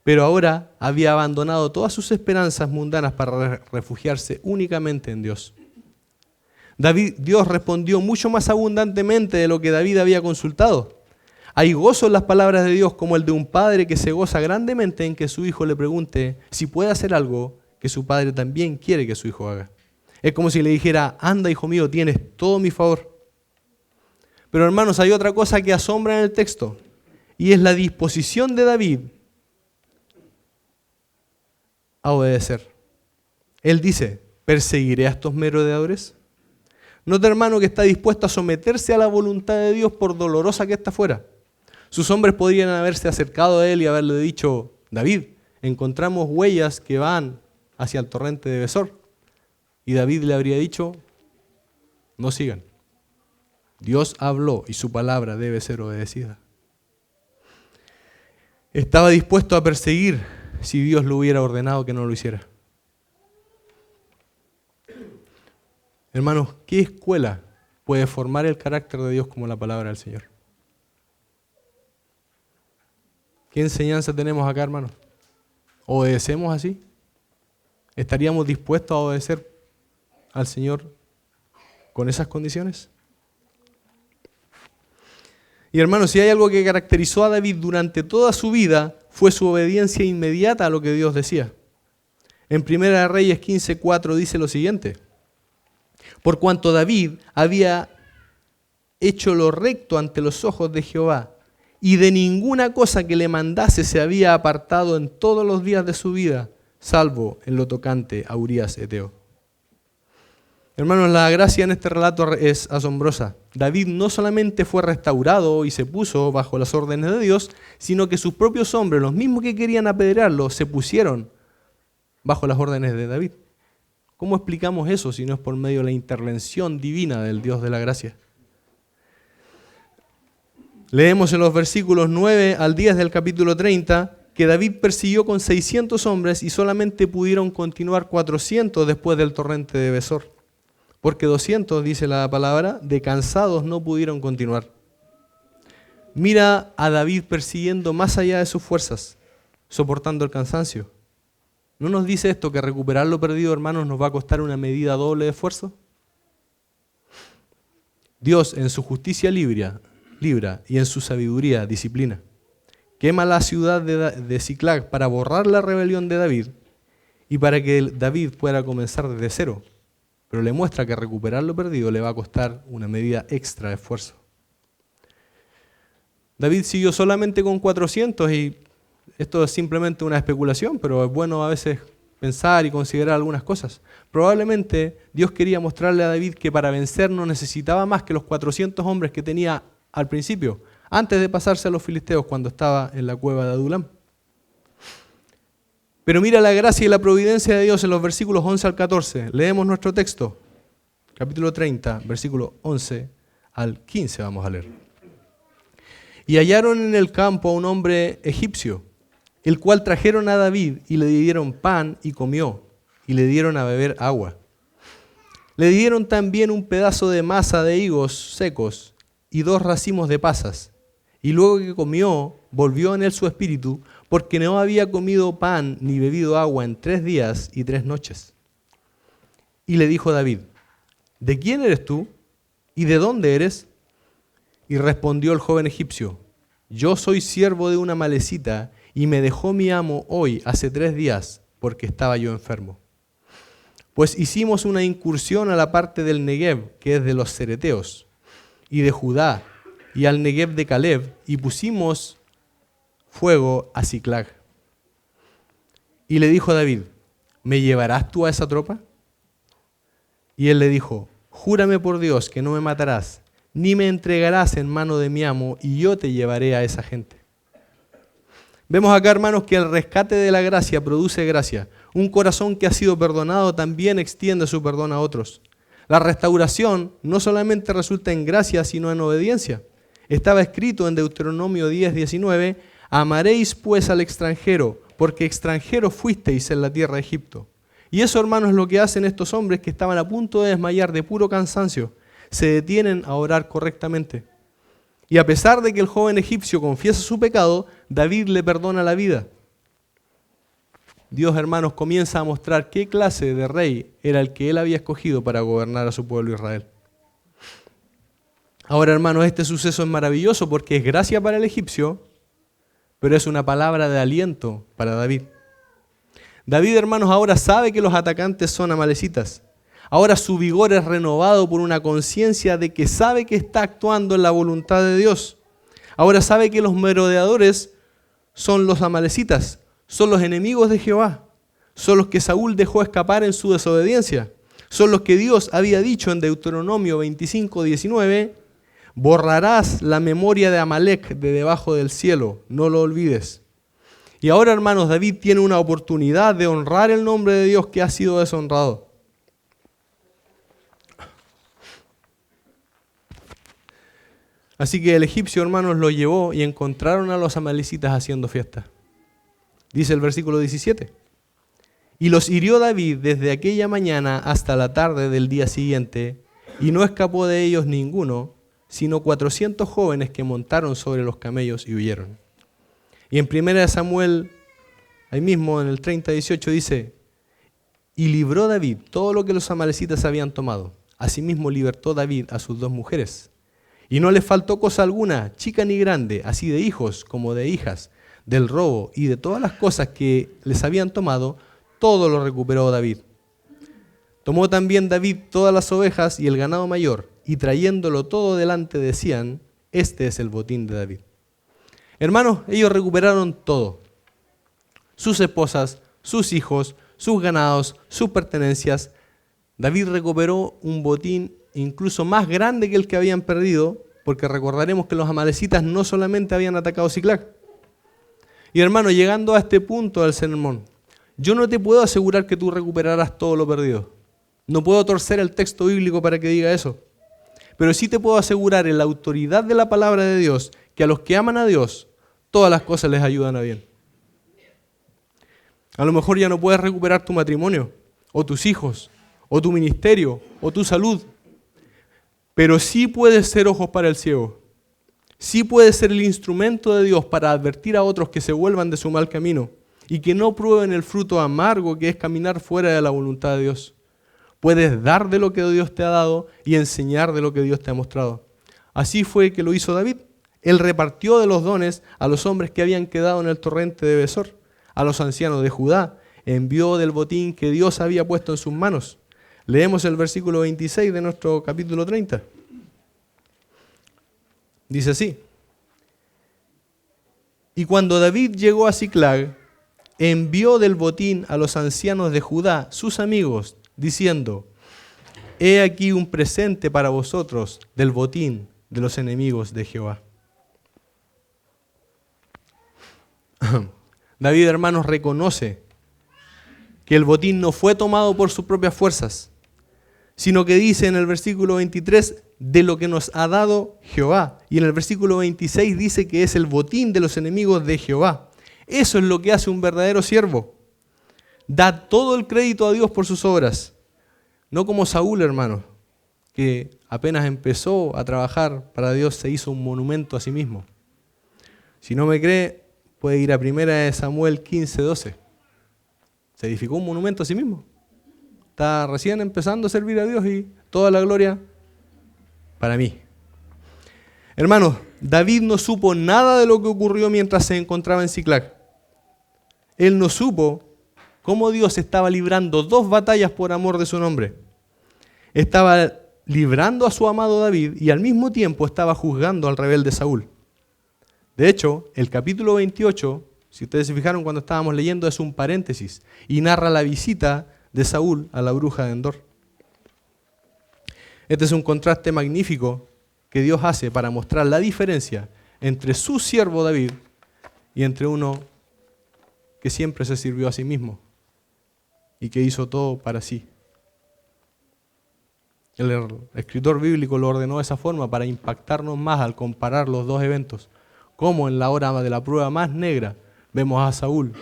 pero ahora había abandonado todas sus esperanzas mundanas para refugiarse únicamente en Dios. Dios respondió mucho más abundantemente de lo que David había consultado. Hay gozo en las palabras de Dios como el de un padre que se goza grandemente en que su hijo le pregunte si puede hacer algo que su padre también quiere que su hijo haga. Es como si le dijera, anda hijo mío, tienes todo mi favor. Pero hermanos, hay otra cosa que asombra en el texto y es la disposición de David a obedecer. Él dice, ¿perseguiré a estos merodeadores? Nota, hermano, que está dispuesto a someterse a la voluntad de Dios por dolorosa que ésta fuera. Sus hombres podrían haberse acercado a él y haberle dicho, David, encontramos huellas que van hacia el torrente de Besor. Y David le habría dicho, no sigan. Dios habló y su palabra debe ser obedecida. Estaba dispuesto a perseguir si Dios lo hubiera ordenado que no lo hiciera. Hermanos, ¿qué escuela puede formar el carácter de Dios como la palabra del Señor? ¿Qué enseñanza tenemos acá, hermanos? ¿Obedecemos así? ¿Estaríamos dispuestos a obedecer al Señor con esas condiciones? Y hermanos, si hay algo que caracterizó a David durante toda su vida, fue su obediencia inmediata a lo que Dios decía. En 1 Reyes 15:4 dice lo siguiente: por cuanto David había hecho lo recto ante los ojos de Jehová, y de ninguna cosa que le mandase se había apartado en todos los días de su vida, salvo en lo tocante a Urías Eteo. Hermanos, la gracia en este relato es asombrosa. David no solamente fue restaurado y se puso bajo las órdenes de Dios, sino que sus propios hombres, los mismos que querían apedrearlo, se pusieron bajo las órdenes de David. ¿Cómo explicamos eso si no es por medio de la intervención divina del Dios de la gracia? Leemos en los versículos 9 al 10 del capítulo 30 que David persiguió con 600 hombres y solamente pudieron continuar 400 después del torrente de Besor. Porque 200, dice la palabra, de cansados no pudieron continuar. Mira a David persiguiendo más allá de sus fuerzas, soportando el cansancio. ¿No nos dice esto que recuperar lo perdido, hermanos, nos va a costar una medida doble de esfuerzo? Dios en su justicia libra y en su sabiduría disciplina. Quema la ciudad de Siclag para borrar la rebelión de David y para que David pueda comenzar desde cero. Pero le muestra que recuperar lo perdido le va a costar una medida extra de esfuerzo. David siguió solamente con 400 y esto es simplemente una especulación, pero es bueno a veces pensar y considerar algunas cosas. Probablemente Dios quería mostrarle a David que para vencer no necesitaba más que los 400 hombres que tenía al principio, antes de pasarse a los filisteos cuando estaba en la cueva de Adulam. Pero mira la gracia y la providencia de Dios en los versículos 11 al 14. Leemos nuestro texto, capítulo 30, versículo 11 al 15 vamos a leer. Y hallaron en el campo a un hombre egipcio, el cual trajeron a David y le dieron pan y comió, y le dieron a beber agua. Le dieron también un pedazo de masa de higos secos y 2 racimos de pasas. Y luego que comió, volvió en él su espíritu, porque no había comido pan ni bebido agua en 3 días y 3 noches. Y le dijo David, ¿de quién eres tú? ¿Y de dónde eres? Y respondió el joven egipcio, yo soy siervo de una amalecita, y me dejó mi amo hoy hace 3 días, porque estaba yo enfermo. Pues hicimos una incursión a la parte del Negev, que es de los cereteos, y de Judá, y al Negev de Caleb, y pusimos fuego a Siclag. Y le dijo David, ¿me llevarás tú a esa tropa? Y él le dijo, júrame por Dios que no me matarás, ni me entregarás en mano de mi amo, y yo te llevaré a esa gente. Vemos acá, hermanos, que el rescate de la gracia produce gracia. Un corazón que ha sido perdonado también extiende su perdón a otros. La restauración no solamente resulta en gracia, sino en obediencia. Estaba escrito en Deuteronomio 10:19, amaréis pues al extranjero, porque extranjeros fuisteis en la tierra de Egipto. Y eso, hermanos, es lo que hacen estos hombres que estaban a punto de desmayar de puro cansancio. Se detienen a orar correctamente. Y a pesar de que el joven egipcio confiesa su pecado, David le perdona la vida. Dios, hermanos, comienza a mostrar qué clase de rey era el que él había escogido para gobernar a su pueblo Israel. Ahora, hermanos, este suceso es maravilloso porque es gracia para el egipcio, pero es una palabra de aliento para David. David, hermanos, ahora sabe que los atacantes son amalecitas. Ahora su vigor es renovado por una conciencia de que sabe que está actuando en la voluntad de Dios. Ahora sabe que los merodeadores son los amalecitas, son los enemigos de Jehová, son los que Saúl dejó escapar en su desobediencia, son los que Dios había dicho en Deuteronomio 25:19, borrarás la memoria de Amalec de debajo del cielo, no lo olvides. Y ahora, hermanos, David tiene una oportunidad de honrar el nombre de Dios que ha sido deshonrado. Así que el egipcio, hermanos, lo llevó y encontraron a los amalecitas haciendo fiesta. Dice el versículo 17. Y los hirió David desde aquella mañana hasta la tarde del día siguiente, y no escapó de ellos ninguno, sino 400 jóvenes que montaron sobre los camellos y huyeron. Y en 1 Samuel, ahí mismo en el 30:18 dice, y libró David todo lo que los amalecitas habían tomado. Asimismo libertó David a sus 2 mujeres. Y no les faltó cosa alguna, chica ni grande, así de hijos como de hijas, del robo y de todas las cosas que les habían tomado, todo lo recuperó David. Tomó también David todas las ovejas y el ganado mayor, y trayéndolo todo delante decían, este es el botín de David. Hermanos, ellos recuperaron todo. Sus esposas, sus hijos, sus ganados, sus pertenencias. David recuperó un botín incluso más grande que el que habían perdido, porque recordaremos que los amalecitas no solamente habían atacado Siclag. Y hermano, llegando a este punto del sermón, yo no te puedo asegurar que tú recuperarás todo lo perdido. No puedo torcer el texto bíblico para que diga eso. Pero sí te puedo asegurar en la autoridad de la palabra de Dios que a los que aman a Dios, todas las cosas les ayudan a bien. A lo mejor ya no puedes recuperar tu matrimonio, o tus hijos, o tu ministerio, o tu salud, pero sí puedes ser ojos para el ciego. Sí puedes ser el instrumento de Dios para advertir a otros que se vuelvan de su mal camino y que no prueben el fruto amargo que es caminar fuera de la voluntad de Dios. Puedes dar de lo que Dios te ha dado y enseñar de lo que Dios te ha mostrado. Así fue que lo hizo David. Él repartió de los dones a los hombres que habían quedado en el torrente de Besor, a los ancianos de Judá, envió del botín que Dios había puesto en sus manos. Leemos el versículo 26 de nuestro capítulo 30. Dice así. Y cuando David llegó a Siclag, envió del botín a los ancianos de Judá, sus amigos, diciendo: he aquí un presente para vosotros del botín de los enemigos de Jehová. David, hermanos, reconoce que el botín no fue tomado por sus propias fuerzas, sino que dice en el versículo 23, de lo que nos ha dado Jehová. Y en el versículo 26 dice que es el botín de los enemigos de Jehová. Eso es lo que hace un verdadero siervo. Da todo el crédito a Dios por sus obras. No como Saúl, hermanos, que apenas empezó a trabajar para Dios se hizo un monumento a sí mismo. Si no me cree, puede ir a 1 Samuel 15:12. Se edificó un monumento a sí mismo. Está recién empezando a servir a Dios y toda la gloria para mí. Hermanos, David no supo nada de lo que ocurrió mientras se encontraba en Siclag. Él no supo cómo Dios estaba librando 2 batallas por amor de su nombre. Estaba librando a su amado David y al mismo tiempo estaba juzgando al rebelde Saúl. De hecho, el capítulo 28, si ustedes se fijaron cuando estábamos leyendo, es un paréntesis y narra la visita de Saúl a la bruja de Endor. Este es un contraste magnífico que Dios hace para mostrar la diferencia entre su siervo David y entre uno que siempre se sirvió a sí mismo y que hizo todo para sí. El escritor bíblico lo ordenó de esa forma para impactarnos más al comparar los dos eventos. Como en la hora de la prueba más negra vemos a Saúl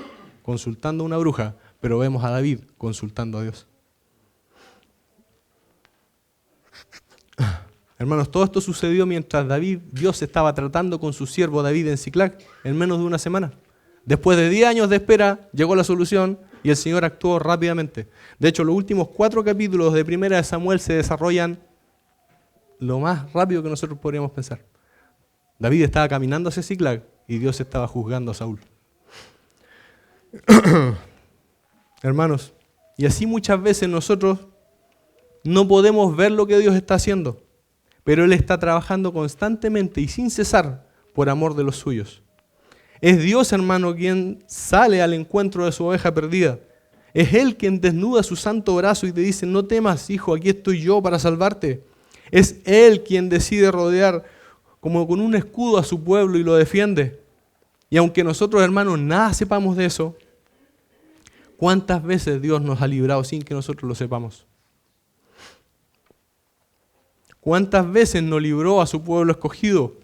consultando a una bruja, pero vemos a David consultando a Dios. Hermanos, todo esto sucedió mientras Dios estaba tratando con su siervo David en Siclag en menos de una semana. Después de 10 años de espera, llegó la solución y el Señor actuó rápidamente. De hecho, los últimos 4 capítulos de 1 Samuel se desarrollan lo más rápido que nosotros podríamos pensar. David estaba caminando hacia Siclag y Dios estaba juzgando a Saúl. Hermanos, y así muchas veces nosotros no podemos ver lo que Dios está haciendo, pero Él está trabajando constantemente y sin cesar por amor de los suyos. Es Dios, hermano, quien sale al encuentro de su oveja perdida. Es Él quien desnuda su santo brazo y te dice: no temas, hijo, aquí estoy yo para salvarte. Es Él quien decide rodear como con un escudo a su pueblo y lo defiende. Y aunque nosotros, hermanos, nada sepamos de eso, ¿cuántas veces Dios nos ha librado sin que nosotros lo sepamos? ¿Cuántas veces nos libró a su pueblo escogido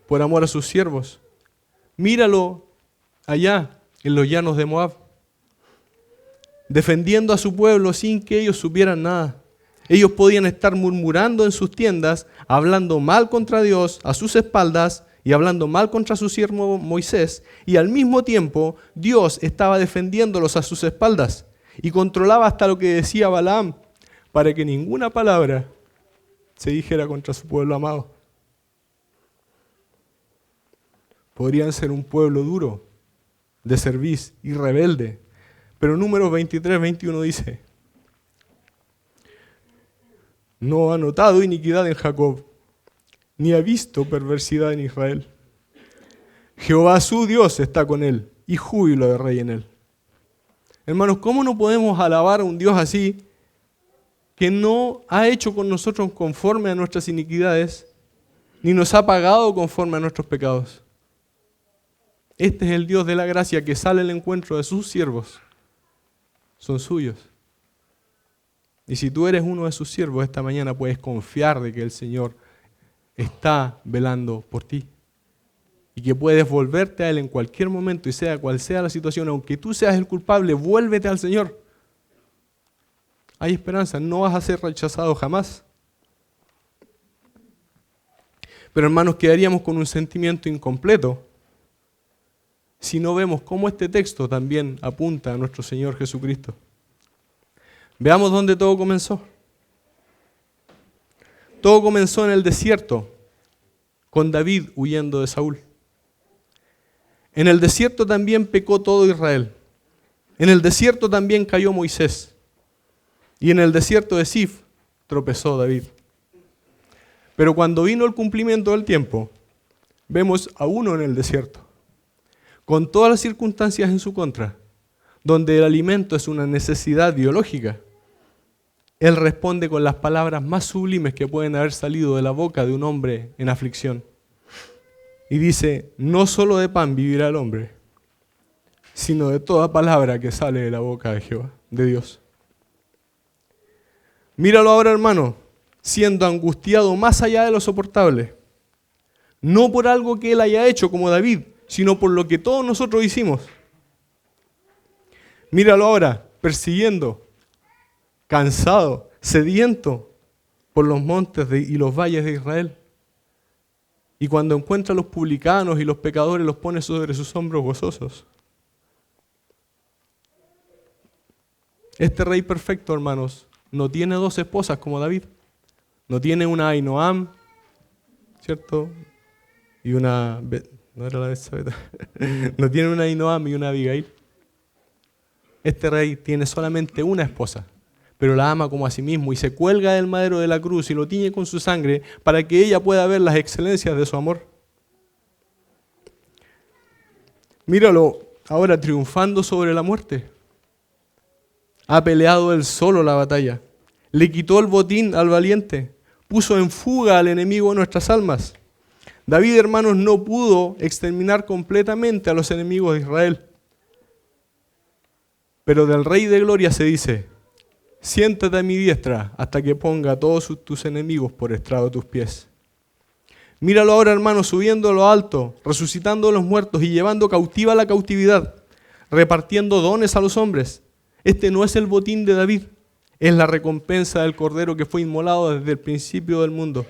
por amor a sus siervos? Míralo allá en los llanos de Moab, defendiendo a su pueblo sin que ellos supieran nada. Ellos podían estar murmurando en sus tiendas, hablando mal contra Dios a sus espaldas y hablando mal contra su siervo Moisés, y al mismo tiempo Dios estaba defendiéndolos a sus espaldas y controlaba hasta lo que decía Balaam para que ninguna palabra se dijera contra su pueblo amado. Podrían ser un pueblo duro, de cerviz y rebelde, pero Números 23:21 dice: no ha notado iniquidad en Jacob, ni ha visto perversidad en Israel. Jehová su Dios está con él, y júbilo de rey en él. Hermanos, ¿cómo no podemos alabar a un Dios así, que no ha hecho con nosotros conforme a nuestras iniquidades, ni nos ha pagado conforme a nuestros pecados? Este es el Dios de la gracia que sale al encuentro de sus siervos. Son suyos. Y si tú eres uno de sus siervos esta mañana, puedes confiar de que el Señor está velando por ti. Y que puedes volverte a Él en cualquier momento y sea cual sea la situación. Aunque tú seas el culpable, vuélvete al Señor. Hay esperanza, no vas a ser rechazado jamás. Pero hermanos, quedaríamos con un sentimiento incompleto si no vemos cómo este texto también apunta a nuestro Señor Jesucristo. Veamos dónde todo comenzó. Todo comenzó en el desierto, con David huyendo de Saúl. En el desierto también pecó todo Israel. En el desierto también cayó Moisés. Y en el desierto de Sif tropezó David. Pero cuando vino el cumplimiento del tiempo, vemos a uno en el desierto. con todas las circunstancias en su contra, donde el alimento es una necesidad biológica, Él responde con las palabras más sublimes que pueden haber salido de la boca de un hombre en aflicción. Y dice, no solo de pan vivirá el hombre, sino de toda palabra que sale de la boca de Jehová, de Dios. Míralo ahora, hermano, siendo angustiado más allá de lo soportable. No por algo que él haya hecho como David, sino por lo que todos nosotros hicimos. Míralo ahora, persiguiendo, cansado, sediento por los montes y los valles de Israel. Y cuando encuentra a los publicanos y los pecadores, los pone sobre sus hombros gozosos. Este rey perfecto, hermanos, no tiene dos esposas como David. No tiene una Ahinoam, ¿cierto? Y una... No era la Betsabé. No tiene una Ahinoam y una Abigail. Este rey tiene solamente una esposa, pero la ama como a sí mismo y se cuelga del madero de la cruz y lo tiñe con su sangre para que ella pueda ver las excelencias de su amor. Míralo ahora triunfando sobre la muerte. Ha peleado él solo la batalla. Le quitó el botín al valiente. Puso en fuga al enemigo de nuestras almas. David, hermanos, no pudo exterminar completamente a los enemigos de Israel. Pero del Rey de Gloria se dice, siéntate a mi diestra hasta que ponga a todos tus enemigos por estrado de tus pies. Míralo ahora, hermano, subiendo a lo alto, resucitando a los muertos y llevando cautiva la cautividad, repartiendo dones a los hombres. Este no es el botín de David, es la recompensa del Cordero que fue inmolado desde el principio del mundo.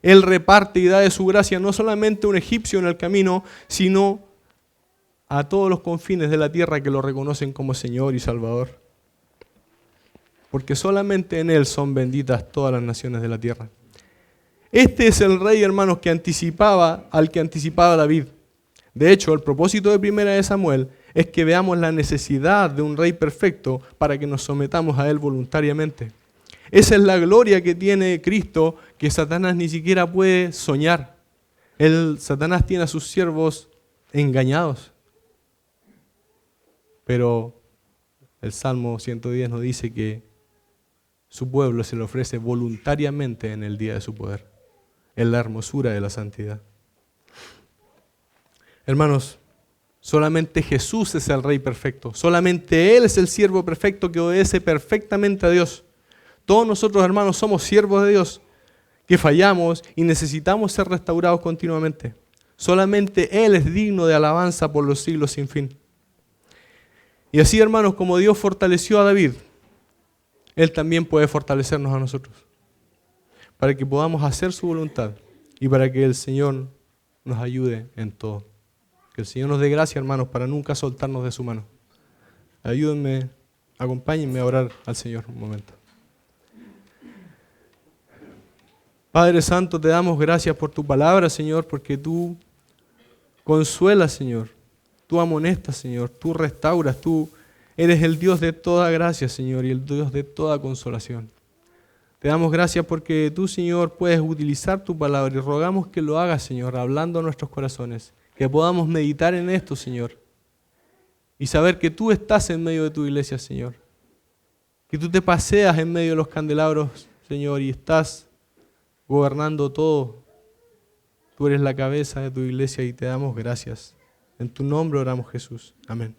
Él reparte y da de su gracia no solamente a un egipcio en el camino, sino a todos los confines de la tierra que lo reconocen como Señor y Salvador. Porque solamente en Él son benditas todas las naciones de la tierra. Este es el rey, hermanos, que anticipaba al que anticipaba David. De hecho, el propósito de 1 de Samuel es que veamos la necesidad de un rey perfecto para que nos sometamos a Él voluntariamente. Esa es la gloria que tiene Cristo, que Satanás ni siquiera puede soñar. Satanás tiene a sus siervos engañados. Pero el Salmo 110 nos dice que su pueblo se le ofrece voluntariamente en el día de su poder, en la hermosura de la santidad. Hermanos, solamente Jesús es el Rey perfecto, solamente Él es el siervo perfecto que obedece perfectamente a Dios. Todos nosotros, hermanos, somos siervos de Dios, que fallamos y necesitamos ser restaurados continuamente. Solamente Él es digno de alabanza por los siglos sin fin. Y así, hermanos, como Dios fortaleció a David, Él también puede fortalecernos a nosotros, para que podamos hacer su voluntad y para que el Señor nos ayude en todo. Que el Señor nos dé gracia, hermanos, para nunca soltarnos de su mano. Ayúdenme, acompáñenme a orar al Señor un momento. Padre Santo, te damos gracias por tu palabra, Señor, porque tú consuelas, Señor. Tú amonestas, Señor. Tú restauras. Tú eres el Dios de toda gracia, Señor, y el Dios de toda consolación. Te damos gracias porque tú, Señor, puedes utilizar tu palabra y rogamos que lo hagas, Señor, hablando a nuestros corazones. Que podamos meditar en esto, Señor, y saber que tú estás en medio de tu iglesia, Señor. Que tú te paseas en medio de los candelabros, Señor, y estás gobernando todo. Tú eres la cabeza de tu iglesia y te damos gracias. En tu nombre oramos, Jesús. Amén.